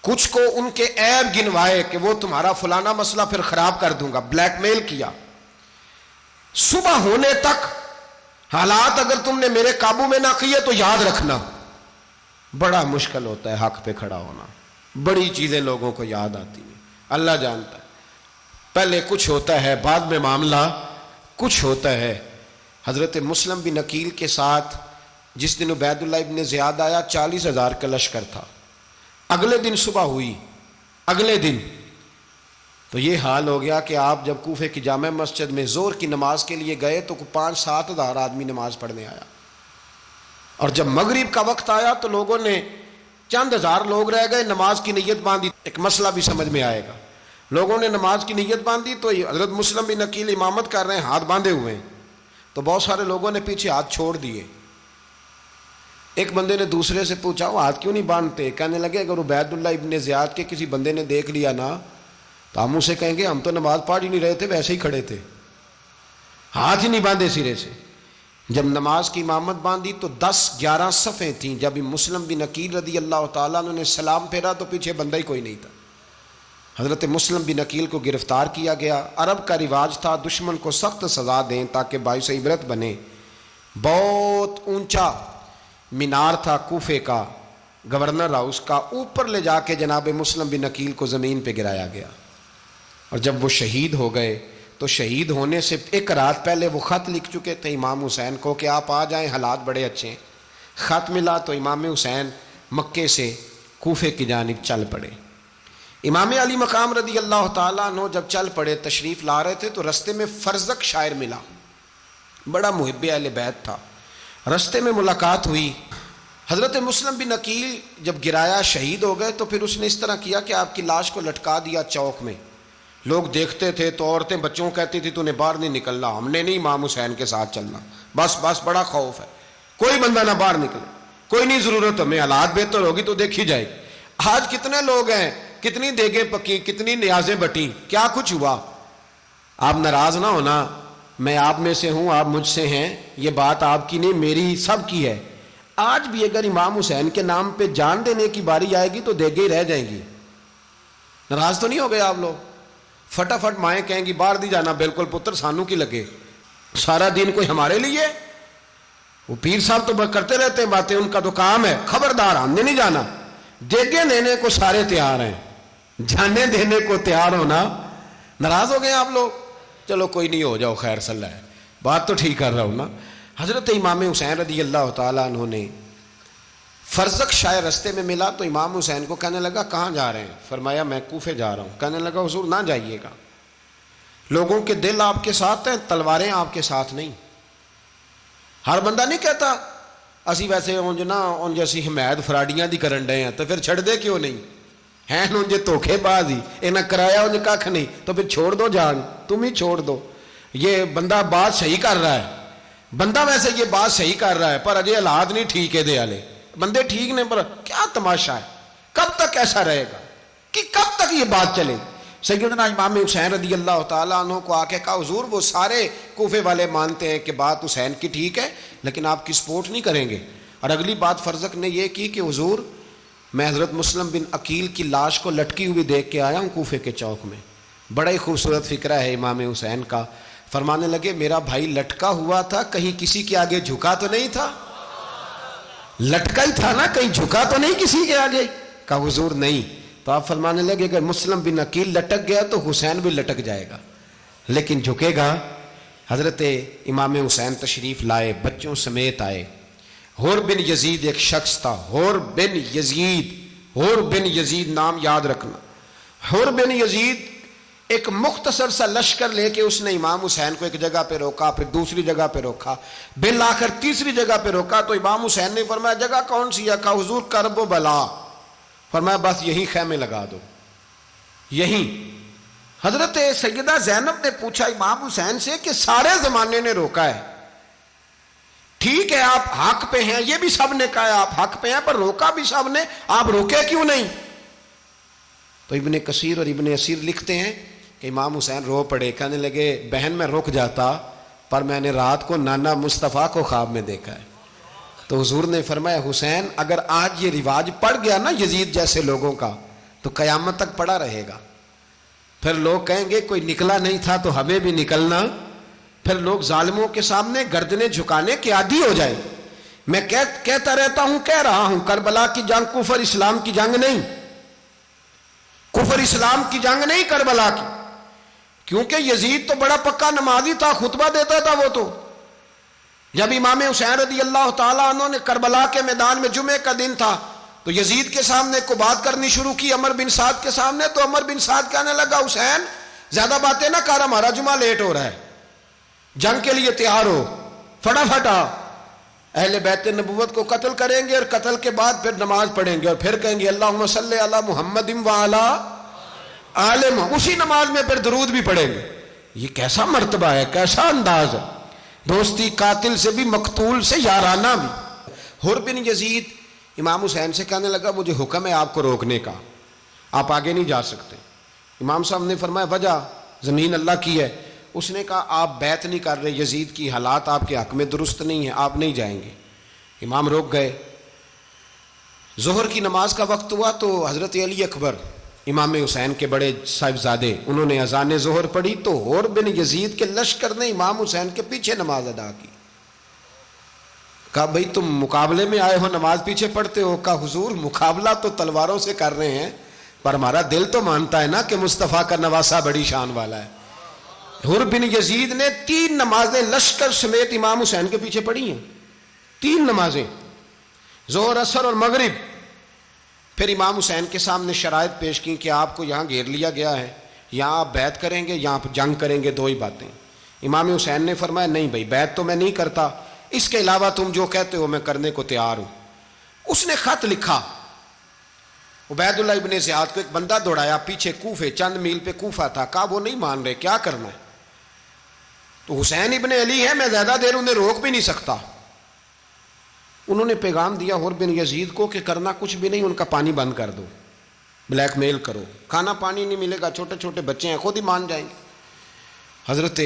کچھ کو ان کے عیب گنوائے کہ وہ تمہارا فلانا مسئلہ پھر خراب کر دوں گا، بلیک میل کیا۔ صبح ہونے تک حالات اگر تم نے میرے قابو میں نہ کیے تو یاد رکھنا بڑا مشکل ہوتا ہے حق پہ کھڑا ہونا، بڑی چیزیں لوگوں کو یاد آتی ہیں، اللہ جانتا ہے۔ پہلے کچھ ہوتا ہے، بعد میں معاملہ کچھ ہوتا ہے۔ حضرت مسلم بن عقیل کے ساتھ جس دن عبید اللہ ابن زیاد آیا 40,000 کا لشکر تھا۔ اگلے دن صبح ہوئی، اگلے دن تو تو یہ حال ہو گیا کہ آپ جب کوفے کی جامع مسجد میں ظہر کی نماز کے لیے گئے تو 5-7 ہزار آدمی نماز پڑھنے آیا، اور جب مغرب کا وقت آیا تو لوگوں نے چند ہزار لوگ رہ گئے، نماز کی نیت باندھی۔ ایک مسئلہ بھی سمجھ میں آئے گا، لوگوں نے نماز کی نیت باندھی تو حضرت مسلم بن عقیل امامت کر رہے ہیں، ہاتھ باندھے ہوئے ہیں، تو بہت سارے لوگوں نے پیچھے ہاتھ چھوڑ دیے۔ ایک بندے نے دوسرے سے پوچھا وہ ہاتھ کیوں نہیں باندھتے؟ کہنے لگے اگر عبید اللہ ابن زیاد کے کسی بندے نے دیکھ لیا نا تو ہم اسے کہیں گے ہم تو نماز پڑھ ہی نہیں رہے تھے، ویسے ہی کھڑے تھے، ہاتھ ہی نہیں باندھے سرے سے۔ جب نماز کی امامت باندھی تو 10-11 صفیں تھیں۔ جب مسلم بن عقیل رضی اللہ تعالیٰ عنہ نے سلام پھیرا تو پیچھے بندہ ہی کوئی نہیں تھا۔ حضرت مسلم بن عقیل کو گرفتار کیا گیا۔ عرب کا رواج تھا دشمن کو سخت سزا دیں تاکہ باعث عبرت بنے۔ بہت اونچا مینار تھا کوفے کا، گورنر ہاؤس کا، اوپر لے جا کے جناب مسلم بن عقیل کو زمین پہ گرایا گیا، اور جب وہ شہید ہو گئے تو شہید ہونے سے ایک رات پہلے وہ خط لکھ چکے تھے امام حسین کو کہ آپ آ جائیں، حالات بڑے اچھے ہیں۔ خط ملا تو امام حسین مکے سے کوفے کی جانب چل پڑے۔ امام علی مقام رضی اللہ تعالیٰ عنہ جب چل پڑے، تشریف لا رہے تھے تو رستے میں فرزق شاعر ملا، بڑا محب اہل بیت تھا۔ رستے میں ملاقات ہوئی، حضرت مسلم بن عقیل جب گرایا شہید ہو گئے تو پھر اس نے اس طرح کیا کہ آپ کی لاش کو لٹکا دیا چوک میں۔ لوگ دیکھتے تھے تو عورتیں بچوں کہتی تھی تو نے باہر نہیں نکلنا، ہم نے نہیں امام حسین کے ساتھ چلنا، بس بڑا خوف ہے، کوئی بندہ نہ باہر نکلے، کوئی نہیں ضرورت ہمیں، حالات بہتر ہوگی تو دیکھی جائے گی۔ آج کتنے لوگ ہیں، کتنی دیگیں پکی، کتنی نیازیں بٹی، کیا کچھ ہوا؟ آپ ناراض نہ ہونا، میں آپ میں سے ہوں، آپ مجھ سے ہیں، یہ بات آپ کی نہیں میری سب کی ہے۔ آج بھی اگر امام حسین کے نام پہ جان دینے کی باری آئے گی تو دیگیں ہی رہ جائیں گی۔ ناراض تو نہیں ہو گئے آپ لوگ؟ فٹافٹ مائیں کہیں گی باہر دی جانا، بالکل پتر سانو کی لگے، سارا دین کوئی ہمارے لیے؟ وہ پیر صاحب تو کرتے رہتے ہیں باتیں، ان کا تو کام ہے، خبردار ہم نے نہیں جانا۔ دیگیں دینے کو سارے تیار ہیں، جانے دینے کو تیار ہونا۔ ناراض ہو گئے آپ لوگ؟ چلو کوئی نہیں، ہو جاؤ، خیر صلی اللہ ہے، بات تو ٹھیک کر رہا ہوں نا۔ حضرت امام حسین رضی اللہ تعالیٰ عنہ نے فرزق شاعر رستے میں ملا تو امام حسین کو کہنے لگا کہاں جا رہے ہیں؟ فرمایا میں کوفے جا رہا ہوں۔ کہنے لگا حضور نہ جائیے گا، لوگوں کے دل آپ کے ساتھ ہیں، تلواریں آپ کے ساتھ نہیں۔ ہر بندہ نہیں کہتا اسی ویسے اونج نا اونج اسی حمایت فراڈیاں دی کرن ڈے ہیں تو پھر چھڑ دے کیوں نہیں؟ ہیں اونج دھوکھے باز ہی، انہیں کرایا اونج کھ نہیں تو پھر چھوڑ دو جان، تم ہی چھوڑ دو۔ یہ بندہ بات صحیح کر رہا ہے، بندہ ویسے یہ بات صحیح کر رہا ہے پر اجے حالات نہیں ٹھیک ہے دے والے، بندے ٹھیک نہیں، پر کیا تماشا ہے؟ کب تک ایسا رہے گا کہ کب تک یہ بات چلے؟ سیدنا امام حسین رضی اللہ تعالیٰ عنہ کو آ کے کہا حضور وہ سارے کوفے والے مانتے ہیں کہ بات حسین کی ٹھیک ہے لیکن آپ کی سپورٹ نہیں کریں گے۔ اور اگلی بات فرزق نے یہ کی کہ حضور میں حضرت مسلم بن عقیل کی لاش کو لٹکی ہوئی دیکھ کے آیا ہوں کوفے کے چوک میں، بڑا ہی خوبصورت فکرہ ہے امام حسین کا۔ فرمانے لگے میرا بھائی لٹکا ہوا تھا، کہیں کسی کے آگے جھکا تو نہیں تھا؟ لٹکا ہی تھا نا، کہیں جھکا تو نہیں کسی کے آگے؟ کہا حضور نہیں۔ تو آپ فرمانے لگے اگر مسلم بن عقیل لٹک گیا تو حسین بھی لٹک جائے گا، لیکن جھکے گا۔ حضرت امام حسین تشریف لائے، بچوں سمیت آئے۔ حور بن یزید ایک شخص تھا، حور بن یزید نام یاد رکھنا۔ حور بن یزید ایک مختصر سا لشکر لے کے اس نے امام حسین کو ایک جگہ پہ روکا، پھر دوسری جگہ پہ روکا، بالآخر تیسری جگہ پہ روکا تو امام حسین نے فرمایا جگہ کون سی ہے؟ کہا حضور کرب و بلا۔ فرمایا بس یہی خیمے لگا دو، یہی۔ حضرت سیدہ زینب نے پوچھا امام حسین سے کہ سارے زمانے نے روکا ہے، ٹھیک ہے آپ حق پہ ہیں، یہ بھی سب نے کہا ہے آپ حق پہ ہیں، پر روکا بھی سب نے، آپ روکے کیوں نہیں؟ تو ابن کثیر اور ابن اسیر لکھتے ہیں کہ امام حسین رو پڑے، کہنے لگے بہن میں رک جاتا پر میں نے رات کو نانا مصطفیٰ کو خواب میں دیکھا ہے۔ تو حضور نے فرمایا حسین اگر آج یہ رواج پڑ گیا نا یزید جیسے لوگوں کا تو قیامت تک پڑا رہے گا، پھر لوگ کہیں گے کوئی نکلا نہیں تھا تو ہمیں بھی نکلنا، پھر لوگ ظالموں کے سامنے گردنیں جھکانے کے عادی ہو جائیں۔ میں کہتا رہتا ہوں، کہہ رہا ہوں، کربلا کی جنگ کفر اسلام کی جنگ نہیں، کفر اسلام کی جنگ نہیں کربلا کی، کیونکہ یزید تو بڑا پکا نمازی تھا، خطبہ دیتا تھا وہ تو۔ جب امام حسین رضی اللہ تعالیٰ عنہ نے کربلا کے میدان میں جمعے کا دن تھا تو یزید کے سامنے کو بات کرنی شروع کی عمر بن سعد کے سامنے، تو عمر بن سعد کہنے لگا حسین زیادہ باتیں نہ کر، ہمارا جمعہ لیٹ ہو رہا ہے، جنگ کے لیے تیار ہو، فٹافٹ آ۔ اہل بیت نبوت کو قتل کریں گے اور قتل کے بعد پھر نماز پڑھیں گے اور پھر کہیں گے اللہم صلی علی محمد وعلی آل محمد، اسی نماز میں پھر درود بھی پڑھیں گے۔ یہ کیسا مرتبہ ہے، کیسا انداز ہے، دوستی قاتل سے بھی مقتول سے یارانہ بھی۔ حر بن یزید امام حسین سے کہنے لگا مجھے حکم ہے آپ کو روکنے کا، آپ آگے نہیں جا سکتے۔ امام صاحب نے فرمایا وجہ؟ زمین اللہ کی ہے۔ اس نے کہا آپ بیعت نہیں کر رہے، یزید کی حالات آپ کے حق میں درست نہیں ہیں، آپ نہیں جائیں گے۔ امام روک گئے۔ ظہر کی نماز کا وقت ہوا تو حضرت علی اکبر امام حسین کے بڑے صاحبزادے انہوں نے اذان ظہر پڑھی تو حر بن یزید کے لشکر نے امام حسین کے پیچھے نماز ادا کی۔ کہا بھئی تم مقابلے میں آئے ہو، نماز پیچھے پڑھتے ہو؟ کہا حضور مقابلہ تو تلواروں سے کر رہے ہیں، پر ہمارا دل تو مانتا ہے نا کہ مصطفیٰ کا نواسہ بڑی شان والا ہے۔ حر بن یزید نے 3 نمازیں لشکر سمیت امام حسین کے پیچھے پڑھی ہیں، 3 نمازیں، ظہر اثر اور مغرب۔ پھر امام حسین کے سامنے شرائط پیش کی کہ آپ کو یہاں گھیر لیا گیا ہے، یہاں آپ بیعت کریں گے، یہاں جنگ کریں گے، 2 ہی باتیں۔ امام حسین نے فرمایا نہیں بھائی بیعت تو میں نہیں کرتا، اس کے علاوہ تم جو کہتے ہو میں کرنے کو تیار ہوں۔ اس نے خط لکھا، عبید اللہ ابن زیاد کو ایک بندہ دوڑایا پیچھے، کوفے چند میل پہ کوفہ تھا، کہا وہ نہیں مان رہے، کیا کرنا ہے؟ تو حسین ابن علی ہے، میں زیادہ دیر انہیں روک بھی نہیں سکتا۔ انہوں نے پیغام دیا حر بن یزید کو کہ کرنا کچھ بھی نہیں، ان کا پانی بند کر دو، بلیک میل کرو، کھانا پانی نہیں ملے گا، چھوٹے چھوٹے بچے ہیں، خود ہی مان جائیں گے۔ حضرت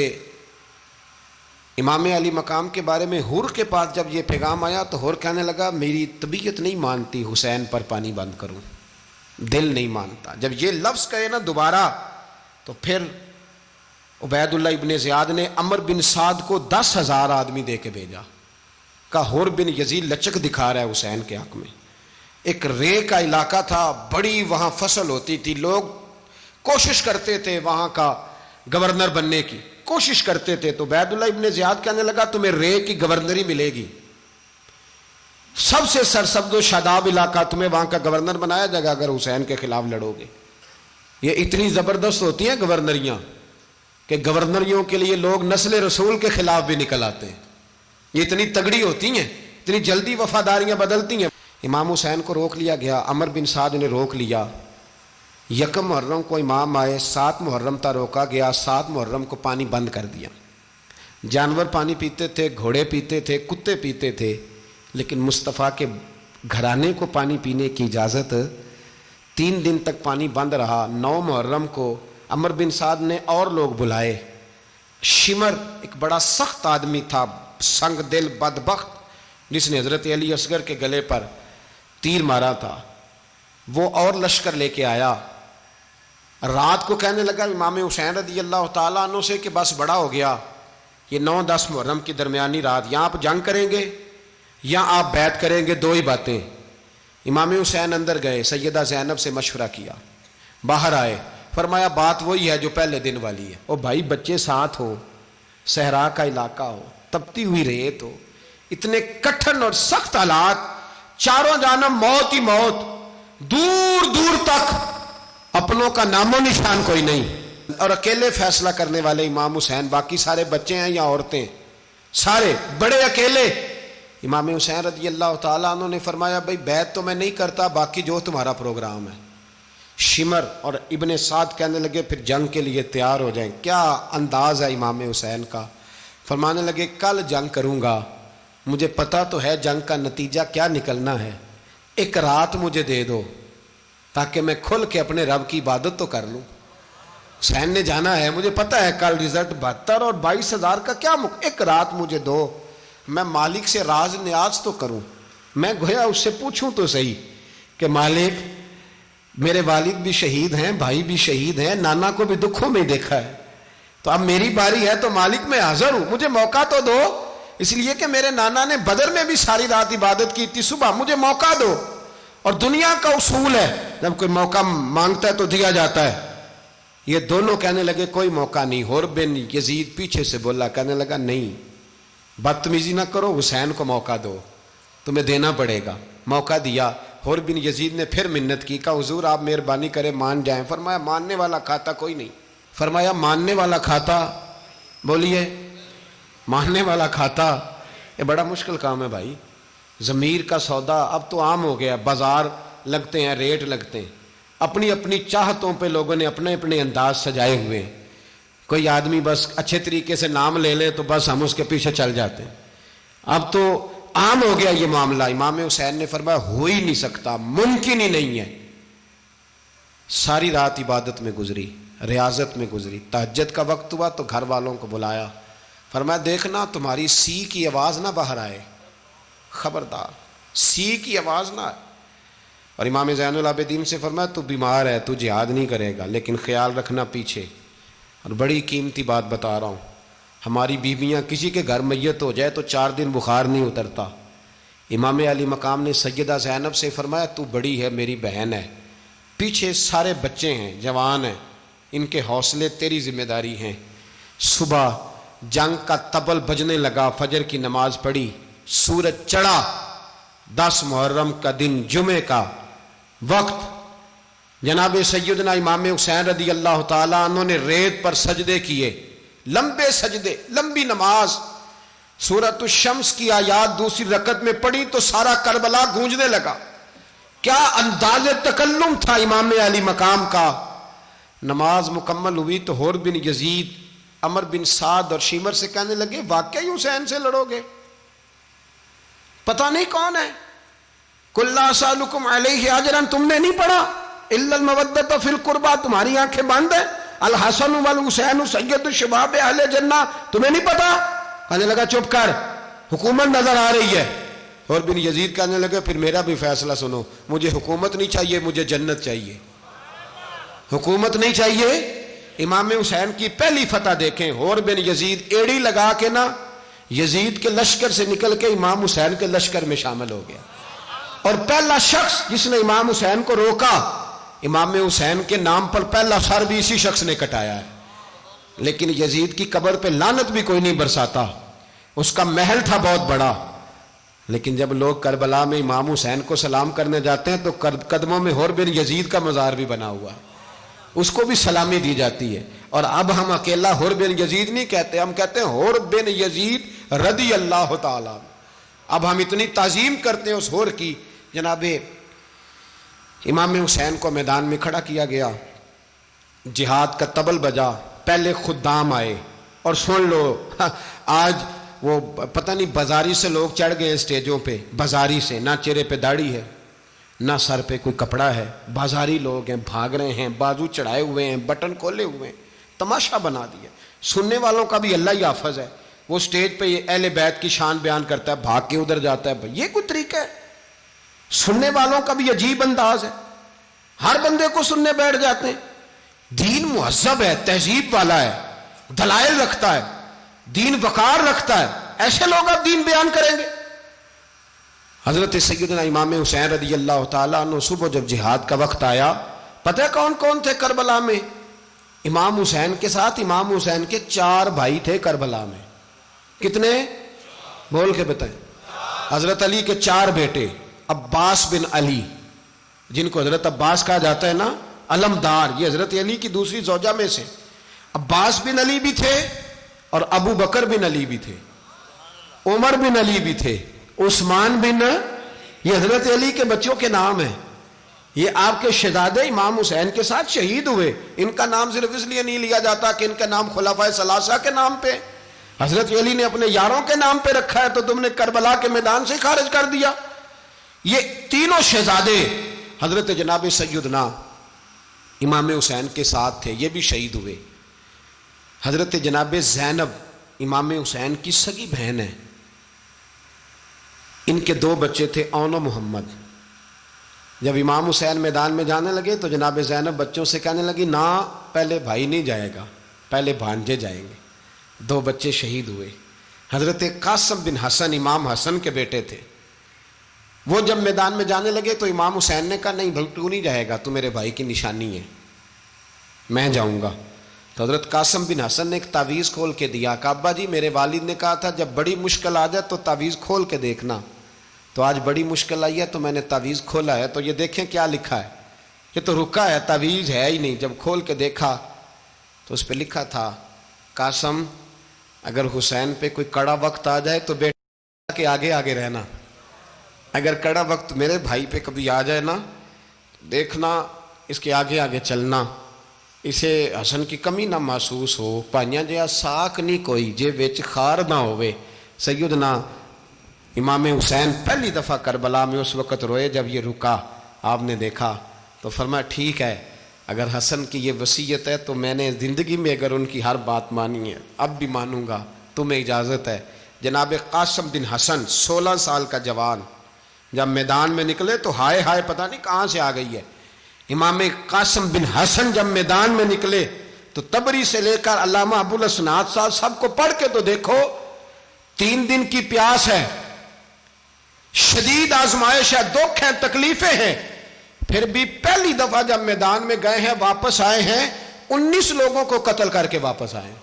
امام علی مقام کے بارے میں حر کے پاس جب یہ پیغام آیا تو حر کہنے لگا میری طبیعت نہیں مانتی حسین پر پانی بند کروں، دل نہیں مانتا۔ جب یہ لفظ کہے نا دوبارہ تو پھر عبید اللہ ابن زیاد نے عمر بن سعد کو 10,000 آدمی دے کے بھیجا، کہا حر بن یزید لچک دکھا رہا ہے حسین کے حق میں۔ ایک رے کا علاقہ تھا، بڑی وہاں فصل ہوتی تھی، لوگ کوشش کرتے تھے وہاں کا گورنر بننے کی، کوشش کرتے تھے۔ تو عبید اللہ ابن زیاد کہنے لگا تمہیں رے کی گورنری ملے گی، سب سے سرسبز و شاداب علاقہ، تمہیں وہاں کا گورنر بنایا جائے گا اگر حسین کے خلاف لڑو گے۔ یہ اتنی زبردست ہوتی ہیں گورنریاں کہ گورنریوں کے لیے لوگ نسل رسول کے خلاف بھی نکل آتے ہیں، یہ اتنی تگڑی ہوتی ہیں، اتنی جلدی وفاداریاں بدلتی ہیں۔ امام حسین کو روک لیا گیا، عمر بن سعد نے روک لیا۔ 1 محرم کو امام آئے، 7 محرم تا روکا گیا، 7 محرم کو پانی بند کر دیا۔ جانور پانی پیتے تھے، گھوڑے پیتے تھے، کتے پیتے تھے، لیکن مصطفیٰ کے گھرانے کو پانی پینے کی اجازت، 3 دن تک پانی بند رہا۔ 9 محرم کو عمر بن سعد نے اور لوگ بلائے۔ شمر ایک بڑا سخت آدمی تھا، سنگ دل بدبخت، جس نے حضرت علی اصغر کے گلے پر تیر مارا تھا، وہ اور لشکر لے کے آیا۔ رات کو کہنے لگا امام حسین رضی اللہ تعالیٰ عنہ سے کہ بس بڑا ہو گیا، یہ 9-10 محرم کی درمیانی رات، یہاں آپ جنگ کریں گے یا آپ بیعت کریں گے، 2 ہی باتیں۔ امام حسین اندر گئے، سیدہ زینب سے مشورہ کیا، باہر آئے، فرمایا بات وہی ہے جو پہلے دن والی ہے۔ او بھائی بچے ساتھ ہو، صحرا کا علاقہ ہو، تپتی ہوئی ریت ہو، اتنے کٹھن اور سخت حالات، چاروں جانب موت ہی موت، دور دور تک اپنوں کا نام و نشان کوئی نہیں، اور اکیلے فیصلہ کرنے والے امام حسین، باقی سارے بچے ہیں یا عورتیں، سارے بڑے اکیلے۔ امام حسین رضی اللہ تعالیٰ عنہ نے فرمایا بھائی بیعت تو میں نہیں کرتا، باقی جو تمہارا پروگرام ہے۔ شمر اور ابن سعد کہنے لگے پھر جنگ کے لیے تیار ہو جائیں۔ کیا انداز ہے امام حسین کا، فرمانے لگے کل جنگ کروں گا، مجھے پتا تو ہے جنگ کا نتیجہ کیا نکلنا ہے، 1 رات مجھے دے دو تاکہ میں کھل کے اپنے رب کی عبادت تو کر لوں۔ حسین نے جانا ہے، مجھے پتا ہے کل رزلٹ 72 اور 22,000 کا کیا 1 رات مجھے دو، میں مالک سے راز نیاز تو کروں، میں گویا اس سے پوچھوں تو صحیح کہ مالک میرے والد بھی شہید ہیں، بھائی بھی شہید ہیں، نانا کو بھی دکھوں میں دیکھا ہے، تو اب میری باری ہے تو مالک میں حاضر ہوں، مجھے موقع تو دو، اس لیے کہ میرے نانا نے بدر میں بھی ساری رات عبادت کی تھی، صبح مجھے موقع دو۔ اور دنیا کا اصول ہے جب کوئی موقع مانگتا ہے تو دیا جاتا ہے۔ یہ دونوں کہنے لگے کوئی موقع نہیں۔ حر بن یزید پیچھے سے بولا، کہنے لگا نہیں بدتمیزی نہ کرو، حسین کو موقع دو، تمہیں دینا پڑے گا۔ موقع دیا۔ حر بن یزید نے پھر منت کی، کہا حضور آپ مہربانی کریں مان جائیں۔ فرمایا ماننے والا کھاتا کوئی نہیں، فرمایا ماننے والا کھاتا، بولیے ماننے والا کھاتا، یہ بڑا مشکل کام ہے بھائی۔ ضمیر کا سودا اب تو عام ہو گیا، بازار لگتے ہیں، ریٹ لگتے ہیں، اپنی اپنی چاہتوں پہ لوگوں نے اپنے اپنے انداز سجائے ہوئے ہیں۔ کوئی آدمی بس اچھے طریقے سے نام لے لے تو بس ہم اس کے پیچھے چل جاتے ہیں۔ اب تو عام ہو گیا یہ معاملہ۔ امام حسین نے فرمایا ہو ہی نہیں سکتا، ممکن ہی نہیں ہے۔ ساری رات عبادت میں گزری، ریاضت میں گزری، تہجد کا وقت ہوا تو گھر والوں کو بلایا، فرمایا دیکھنا تمہاری سی کی آواز نہ باہر آئے، خبردار سی کی آواز نہ آئے۔ اور امام زین العابدین سے فرمایا تو بیمار ہے، تو جہاد نہیں کرے گا، لیکن خیال رکھنا پیچھے۔ اور بڑی قیمتی بات بتا رہا ہوں، ہماری بیویاں کسی کے گھر میت ہو جائے تو 4 دن بخار نہیں اترتا۔ امام علی مقام نے سیدہ زینب سے فرمایا تو بڑی ہے، میری بہن ہے، پیچھے سارے بچے ہیں، جوان ہیں، ان کے حوصلے تیری ذمہ داری ہیں۔ صبح جنگ کا طبل بجنے لگا، فجر کی نماز پڑھی، سورج چڑھا، 10 محرم کا دن، جمعے کا وقت، جناب سیدنا امام حسین رضی اللہ تعالیٰ عنہ نے ریت پر سجدے کیے، لمبے سجدے، لمبی نماز۔ سورۃ الشمس کی آیات دوسری رکعت میں پڑھی تو سارا کربلا گونجنے لگا۔ کیا انداز تکلم تھا امام علی مقام کا۔ نماز مکمل ہوئی تو حور بن یزید، عمر بن سعد اور شیمر سے کہنے لگے واقعی حسین سے لڑو گے؟ پتہ نہیں کون ہے۔ قل لا اسألکم علیہ اجرا، تم نے نہیں پڑھا؟ الا المودۃ فی القربى، تمہاری آنکھیں بند ہیں۔ الحسن والحسین سید الشباب اہل جنہ، تمہیں نہیں پتا؟ کہنے لگا چپ کر، حکومت نظر آ رہی ہے۔ اور بن یزید کہنے لگے پھر میرا بھی فیصلہ سنو، مجھے حکومت نہیں چاہیے، مجھے جنت چاہیے۔ حکومت نہیں چاہیے۔ امام حسین کی پہلی فتح دیکھیں، اور بن یزید ایڑی لگا کے نا یزید کے لشکر سے نکل کے امام حسین کے لشکر میں شامل ہو گیا، اور پہلا شخص جس نے امام حسین کو روکا، امام حسین کے نام پر پہلا سر بھی اسی شخص نے کٹایا ہے۔ لیکن یزید کی قبر پہ لعنت بھی کوئی نہیں برساتا، اس کا محل تھا بہت بڑا، لیکن جب لوگ کربلا میں امام حسین کو سلام کرنے جاتے ہیں تو قدموں میں حور بن یزید کا مزار بھی بنا ہوا ہے، اس کو بھی سلامی دی جاتی ہے۔ اور اب ہم اکیلا حور بن یزید نہیں کہتے، ہم کہتے ہیں حور بن یزید رضی اللہ تعالیٰ۔ اب ہم اتنی تعظیم کرتے ہیں اس حور کی۔ جناب امام حسین کو میدان میں کھڑا کیا گیا، جہاد کا طبل بجا، پہلے خدام آئے، اور سن لو آج وہ پتہ نہیں بازاری سے لوگ چڑھ گئے اسٹیجوں پہ، بازاری سے، نہ چہرے پہ داڑھی ہے، نہ سر پہ کوئی کپڑا ہے، بازاری لوگ ہیں، بھاگ رہے ہیں، بازو چڑھائے ہوئے ہیں، بٹن کھولے ہوئے ہیں، تماشا بنا دیا۔ سننے والوں کا بھی اللہ ہی حافظ ہے، وہ اسٹیج پہ یہ اہل بیت کی شان بیان کرتا ہے، بھاگ کے ادھر جاتا ہے، یہ کوئی طریقہ ہے؟ سننے والوں کا بھی عجیب انداز ہے، ہر بندے کو سننے بیٹھ جاتے ہیں۔ دین مہذب ہے، تہذیب والا ہے، دلائل رکھتا ہے، دین وقار رکھتا ہے، ایسے لوگ اب دین بیان کریں گے؟ حضرت سیدنا امام حسین رضی اللہ تعالیٰ عنہ صبح جب جہاد کا وقت آیا، پتہ ہے کون کون تھے کربلا میں؟ امام حسین کے ساتھ امام حسین کے 4 بھائی تھے کربلا میں۔ کتنے؟ بول کے بتائیں۔ حضرت علی کے 4 بیٹے، عباس بن علی، جن کو حضرت عباس کہا جاتا ہے نا، علمدار، یہ حضرت علی کی دوسری زوجہ میں سے۔ عباس بن علی بھی تھے، اور ابو بکر بن علی بھی تھے، عمر بن علی بھی تھے، عثمان بن، یہ حضرت علی کے بچوں کے نام ہیں۔ یہ آپ کے شہزادے امام حسین کے ساتھ شہید ہوئے، ان کا نام صرف اس لیے نہیں لیا جاتا کہ ان کا نام خلفائے ثلاثہ کے نام پہ، حضرت علی نے اپنے یاروں کے نام پہ رکھا ہے، تو تم نے کربلا کے میدان سے خارج کر دیا۔ یہ تینوں شہزادے حضرت جناب سیدنا امام حسین کے ساتھ تھے، یہ بھی شہید ہوئے۔ حضرت جناب زینب امام حسین کی سگی بہن ہے، ان کے 2 بچے تھے، اون و محمد۔ جب امام حسین میدان میں جانے لگے تو جناب زینب بچوں سے کہنے لگی نہ، پہلے بھائی نہیں جائے گا، پہلے بھانجے جائیں گے۔ 2 بچے شہید ہوئے۔ حضرت قاسم بن حسن امام حسن کے بیٹے تھے، وہ جب میدان میں جانے لگے تو امام حسین نے کہا نہیں بھائی تو نہیں جائے گا، تو میرے بھائی کی نشانی ہے، میں جاؤں گا۔ تو حضرت قاسم بن حسن نے ایک تعویذ کھول کے دیا کہ ابا جی میرے والد نے کہا تھا جب بڑی مشکل آ جائے تو تعویذ کھول کے دیکھنا، تو آج بڑی مشکل آئی ہے تو میں نے تعویذ کھولا ہے، تو یہ دیکھیں کیا لکھا ہے، یہ تو رکا ہے، تعویذ ہے ہی نہیں۔ جب کھول کے دیکھا تو اس پہ لکھا تھا قاسم اگر حسین پہ کوئی کڑا وقت آ جائے تو بیٹا کے آگے آگے رہنا، اگر کڑا وقت میرے بھائی پہ کبھی آ جائے نا دیکھنا اس کے آگے آگے چلنا، اسے حسن کی کمی نہ محسوس ہو، پائیاں جہا ساک نہیں کوئی جے وچ خار نہ ہوئے۔ سیدنا امام حسین پہلی دفعہ کربلا میں اس وقت روئے جب یہ رکا، آپ نے دیکھا تو فرمایا ٹھیک ہے اگر حسن کی یہ وصیت ہے تو میں نے زندگی میں اگر ان کی ہر بات مانی ہے اب بھی مانوں گا، تمہیں اجازت ہے۔ جناب قاسم بن حسن 16 سال کا جوان جب میدان میں نکلے تو ہائے ہائے پتہ نہیں کہاں سے آ گئی ہے۔ امام قاسم بن حسن جب میدان میں نکلے تو تبری سے لے کر علامہ ابو الاسناد صاحب سب کو پڑھ کے تو دیکھو، 3 دن کی پیاس ہے، شدید آزمائش ہے، دکھ ہیں، تکلیفیں ہیں، پھر بھی پہلی دفعہ جب میدان میں گئے ہیں واپس آئے ہیں 19 لوگوں کو قتل کر کے واپس آئے ہیں،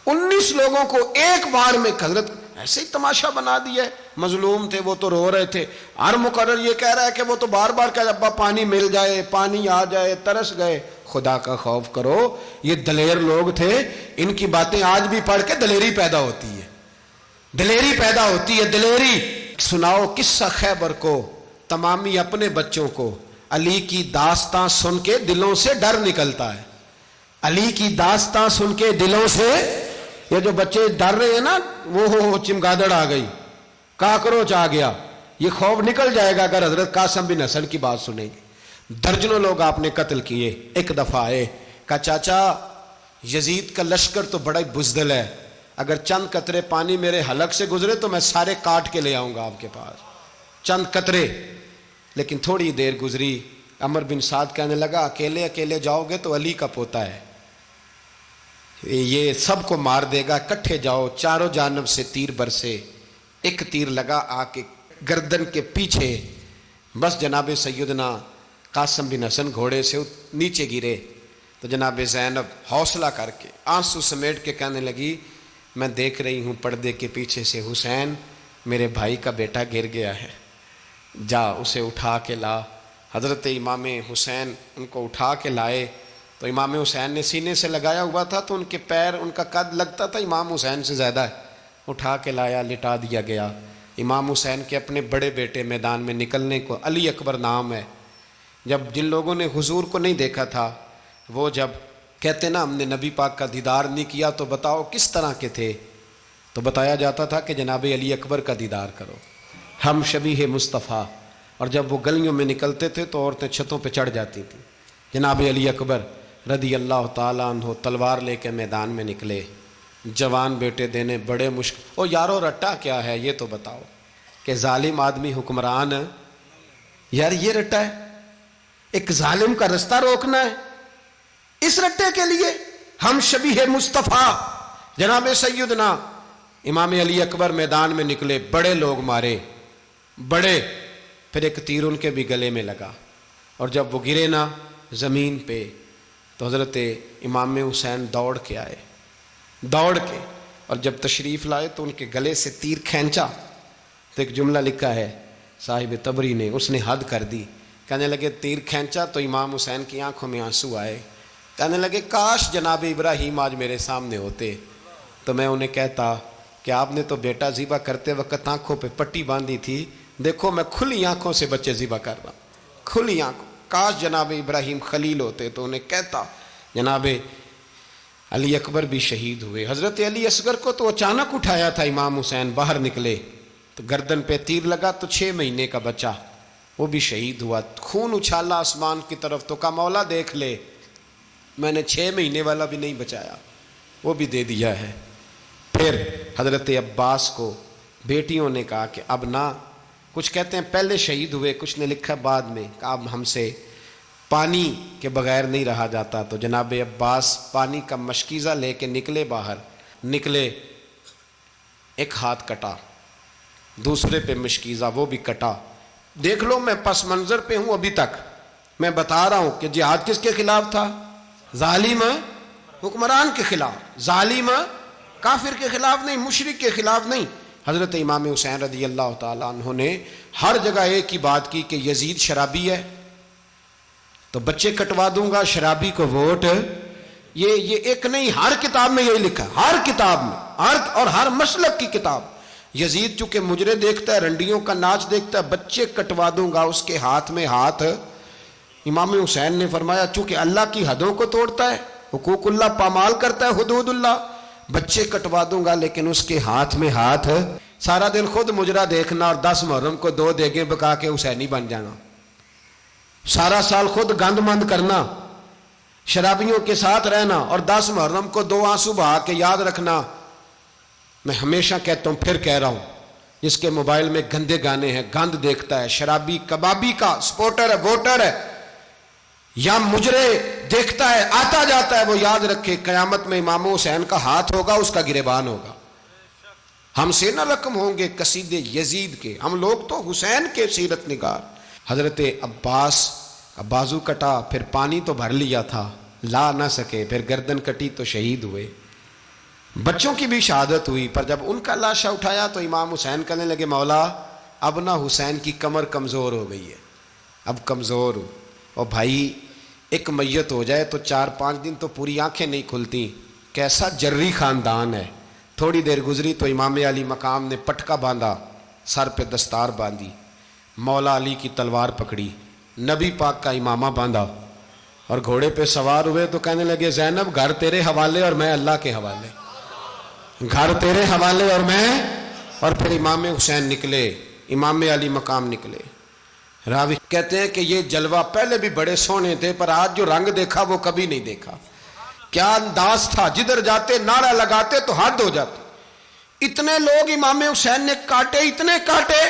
19 لوگوں کو ایک وار میں۔ حضرت ایسے ہی تماشا بنا دیا ہے، مظلوم تھے وہ تو رو رہے تھے، ہر مقرر یہ کہہ رہا ہے کہ وہ تو بار بار کہہ ابا پانی مل جائے، پانی آ جائے، ترس گئے۔ خدا کا خوف کرو، یہ دلیر لوگ تھے، ان کی باتیں آج بھی پڑھ کے دلیری پیدا ہوتی ہے، دلیری پیدا ہوتی ہے، دلیری۔ سناؤ قصہ خیبر کو تمامی اپنے بچوں کو، علی کی داستاں سن کے دلوں سے ڈر نکلتا ہے، علی کی داستاں سن کے دلوں سے، یہ جو بچے ڈر رہے ہیں نا وہ چمگادڑ آ گئی، کاکروچ آ گیا، یہ خوف نکل جائے گا اگر حضرت قاسم بن حسن کی بات سنیں گے۔ درجنوں لوگ آپ نے قتل کیے۔ ایک دفعہ آئے، کہا چاچا یزید کا لشکر تو بڑا ہی بزدل ہے، اگر چند قطرے پانی میرے حلق سے گزرے تو میں سارے کاٹ کے لے آؤں گا آپ کے پاس، چند قطرے۔ لیکن تھوڑی دیر گزری، عمر بن سعد کہنے لگا اکیلے اکیلے جاؤ گے تو علی کا پوتا ہے، یہ سب کو مار دے گا، کٹھے جاؤ۔ چاروں جانب سے تیر برسے، ایک تیر لگا آ کے گردن کے پیچھے، بس جناب سیدنا قاسم بن حسن گھوڑے سے نیچے گرے تو جناب زینب حوصلہ کر کے آنسو سمیٹ کے کہنے لگی میں دیکھ رہی ہوں پردے کے پیچھے سے حسین میرے بھائی کا بیٹا گر گیا ہے، جا اسے اٹھا کے لا۔ حضرت امام حسین ان کو اٹھا کے لائے تو امام حسین نے سینے سے لگایا ہوا تھا تو ان کے پیر، ان کا قد لگتا تھا امام حسین سے زیادہ ہے، اٹھا کے لایا، لٹا دیا گیا۔ امام حسین کے اپنے بڑے بیٹے میدان میں نکلنے کو، علی اکبر نام ہے، جب جن لوگوں نے حضور کو نہیں دیکھا تھا وہ جب کہتے نا ہم نے نبی پاک کا دیدار نہیں کیا تو بتاؤ کس طرح کے تھے، تو بتایا جاتا تھا کہ جناب علی اکبر کا دیدار کرو، ہم شبیہ مصطفیٰ۔ اور جب وہ گلیوں میں نکلتے تھے تو عورتیں چھتوں پہ چڑھ جاتی تھیں۔ جناب علی اکبر رضی اللہ تعالیٰ عنہ تلوار لے کے میدان میں نکلے، جوان بیٹے دینے بڑے مشکل۔ او یارو رٹا کیا ہے یہ تو بتاؤ، کہ ظالم آدمی حکمران، یار یہ رٹا ہے، ایک ظالم کا رستہ روکنا ہے، اس رٹے کے لیے ہم شبیہ مصطفیٰ۔ جناب سیدنا امام علی اکبر میدان میں نکلے، بڑے لوگ مارے، بڑے، پھر ایک تیر ان کے بھی گلے میں لگا، اور جب وہ گرے نا زمین پہ تو حضرت امام حسین دوڑ کے آئے، دوڑ کے، اور جب تشریف لائے تو ان کے گلے سے تیر کھینچا تو ایک جملہ لکھا ہے صاحب تبری نے، اس نے حد کر دی، کہنے لگے تیر کھینچا تو امام حسین کی آنکھوں میں آنسو آئے، کہنے لگے کاش جناب ابراہیم آج میرے سامنے ہوتے تو میں انہیں کہتا کہ آپ نے تو بیٹا ذبح کرتے وقت آنکھوں پہ پٹی باندھی تھی، دیکھو میں کھلی آنکھوں سے بچے ذبح کر رہا ہوں، کھلی آنکھوں، کاش جناب ابراہیم خلیل ہوتے تو انہیں کہتا۔ جناب علی اکبر بھی شہید ہوئے۔ حضرت علی اصغر کو تو اچانک اٹھایا تھا امام حسین، باہر نکلے تو گردن پہ تیر لگا تو 6 مہینے کا بچہ وہ بھی شہید ہوا، خون اچھالا آسمان کی طرف تو کہا مولا دیکھ لے میں نے 6 مہینے والا بھی نہیں بچایا، وہ بھی دے دیا ہے۔ پھر حضرت عباس کو بیٹیوں نے کہا کہ اب نہ، کچھ کہتے ہیں پہلے شہید ہوئے، کچھ نے لکھا بعد میں، کہ اب ہم سے پانی کے بغیر نہیں رہا جاتا، تو جناب عباس پانی کا مشکیزہ لے کے نکلے، باہر نکلے، ایک ہاتھ کٹا، دوسرے پہ مشکیزہ وہ بھی کٹا۔ دیکھ لو میں پس منظر پہ ہوں ابھی تک، میں بتا رہا ہوں کہ جہاد کس کے خلاف تھا؟ ظالم حکمران کے خلاف، ظالم کافر کے خلاف نہیں، مشرک کے خلاف نہیں۔ حضرت امام حسین رضی اللہ تعالیٰ عنہ نے ہر جگہ ایک ہی بات کی کہ یزید شرابی ہے تو بچے کٹوا دوں گا، شرابی کو ووٹ یہ ایک نہیں، ہر کتاب میں یہی لکھا ہے، ہر کتاب میں، ہر مسلک کی کتاب. یزید چونکہ مجرے دیکھتا ہے، رنڈیوں کا ناچ دیکھتا ہے، بچے کٹوا دوں گا اس کے ہاتھ میں ہاتھ. امام حسین نے فرمایا چونکہ اللہ کی حدوں کو توڑتا ہے، حقوق اللہ پامال کرتا ہے، حدود اللہ، بچے کٹوا دوں گا لیکن اس کے ہاتھ میں ہاتھ. سارا دن خود مجرا دیکھنا اور 10 محرم کو 2 دیگیں پکا کے حسینی بن جانا، سارا سال خود گند مند کرنا، شرابیوں کے ساتھ رہنا اور 10 محرم کو 2 آنسو بہا کے یاد رکھنا. میں ہمیشہ کہتا ہوں، پھر کہہ رہا ہوں، جس کے موبائل میں گندے گانے ہیں، گند دیکھتا ہے، شرابی کبابی کا سپورٹر ہے، ووٹر ہے، یا مجرے دیکھتا ہے آتا جاتا ہے، وہ یاد رکھے قیامت میں امام حسین کا ہاتھ ہوگا، اس کا گریبان ہوگا. ہم سے نہ رقم ہوں گے قصیدے یزید کے، ہم لوگ تو حسین کے سیرت نگار. حضرت عباس کا بازو کٹا، پھر پانی تو بھر لیا تھا، لا نہ سکے، پھر گردن کٹی تو شہید ہوئے. بچوں کی بھی شہادت ہوئی، پر جب ان کا لاشا اٹھایا تو امام حسین کہنے لگے مولا اب نہ حسین کی کمر کمزور ہو گئی ہے، اب کمزور ہو. اور بھائی ایک میت ہو جائے تو 4-5 دن تو پوری آنکھیں نہیں کھلتی. کیسا جری خاندان ہے. تھوڑی دیر گزری تو امام علی مقام نے پٹکا باندھا، سر پہ دستار باندھی، مولا علی کی تلوار پکڑی، نبی پاک کا امامہ باندھا اور گھوڑے پہ سوار ہوئے تو کہنے لگے زینب گھر تیرے حوالے اور میں اللہ کے حوالے، گھر تیرے حوالے اور میں. اور پھر امام حسین نکلے، امام علی مقام نکلے. راوی کہتے ہیں کہ یہ جلوہ پہلے بھی بڑے سونے تھے، پر آج جو رنگ دیکھا وہ کبھی نہیں دیکھا. کیا انداز تھا، جدھر جاتے نعرہ لگاتے تو حد ہو جاتے. اتنے لوگ امام حسین نے کاٹے، اتنے کاٹے،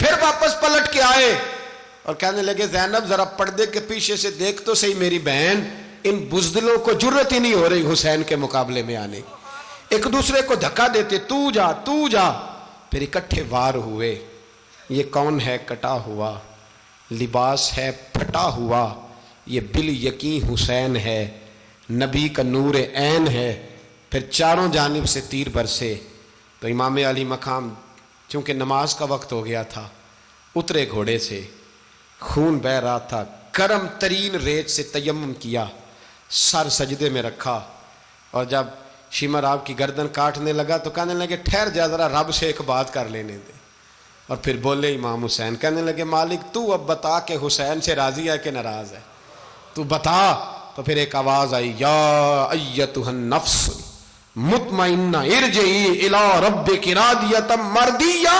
پھر واپس پلٹ کے آئے اور کہنے لگے زینب ذرا پردے کے پیچھے سے دیکھ تو صحیح میری بہن، ان بزدلوں کو جرت ہی نہیں ہو رہی حسین کے مقابلے میں آنے. ایک دوسرے کو دھکا دیتے، تو جا تو جا. پھر اکٹھے وار ہوئے. یہ کون ہے کٹا ہوا، لباس ہے پھٹا ہوا، یہ بال یقین حسین ہے، نبی کا نور عین ہے. پھر چاروں جانب سے تیر برسے تو امام علی مقام چونکہ نماز کا وقت ہو گیا تھا، اترے گھوڑے سے، خون بہ رہا تھا، گرم ترین ریت سے تیمم کیا، سر سجدے میں رکھا، اور جب شمر آپ کی گردن کاٹنے لگا تو کہنے لگے ٹھہر جا ذرا رب سے ایک بات کر لینے دے. اور پھر بولے امام حسین، کہنے لگے مالک تو اب بتا کہ حسین سے راضی ہے کہ ناراض ہے، تو بتا. تو پھر ایک آواز آئی، یا ایتھا النفس مطمئنہ ارجعی الی ربک راضیۃ مرضیہ.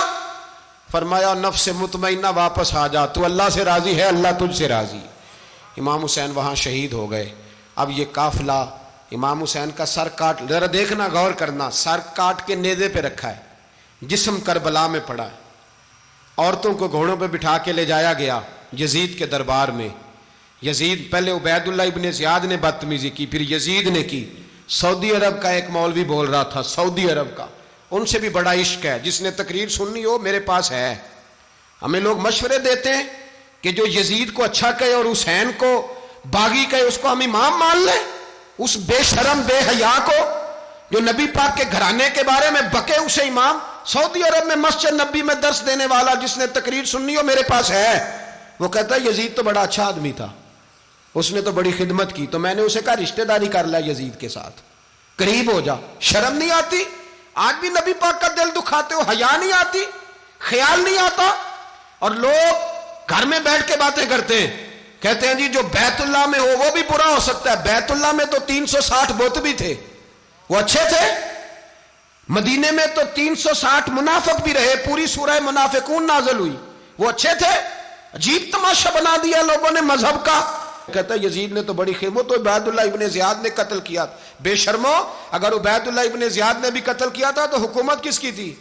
فرمایا نفس مطمئنہ واپس آ جا، تو اللہ سے راضی ہے، اللہ تجھ سے راضی. امام حسین وہاں شہید ہو گئے. اب یہ قافلہ امام حسین کا سر کاٹ، ذرا دیکھنا غور کرنا، سر کاٹ کے نیزے پہ رکھا ہے، جسم کربلا میں پڑا ہے. عورتوں کو گھوڑوں پہ بٹھا کے لے جایا گیا یزید کے دربار میں. یزید پہلے عبید اللہ ابن زیاد نے بدتمیزی کی، پھر یزید نے کی. سعودی عرب کا ایک مولوی بول رہا تھا، سعودی عرب کا، ان سے بھی بڑا عشق ہے، جس نے تقریر سننی ہو میرے پاس ہے. ہمیں لوگ مشورے دیتے ہیں کہ جو یزید کو اچھا کہے اور حسین کو باغی کہے اس کو ہم امام مان لیں. اس بے شرم بے حیا کو جو نبی پاک کے گھرانے کے بارے میں بکے اسے امام. سعودی عرب میں مسجد نبی میں درس دینے والا جس نے تقریر سننی ہو میرے پاس ہے. وہ کہتا ہے یزید تو بڑا اچھا آدمی تھا، اس نے تو بڑی خدمت کی. تو میں نے اسے کہا رشتہ داری کر لیا یزید کے ساتھ، قریب ہو جا. شرم نہیں آتی؟ آج بھی نبی پاک کا دل دکھاتے ہو، حیا نہیں آتی، خیال نہیں آتا. اور لوگ گھر میں بیٹھ کے باتیں کرتے ہیں، کہتے ہیں جی جو بیت اللہ میں ہو وہ بھی برا ہو سکتا ہے. بیت اللہ میں تو 360 بت بھی تھے، وہ اچھے تھے. مدینے میں تو 360 منافق بھی رہے، پوری سورہ منافقون نازل ہوئی، وہ اچھے تھے. عجیب تماشا بنا دیا لوگوں نے مذہب کا. کہتا ہے یزید نے تو بڑی خدمت، تو عبید اللہ ابن زیاد نے قتل کیا. بے شرمو، اگر عبید اللہ ابن زیاد نے بھی قتل کیا تھا تو حکومت کس کی تھی؟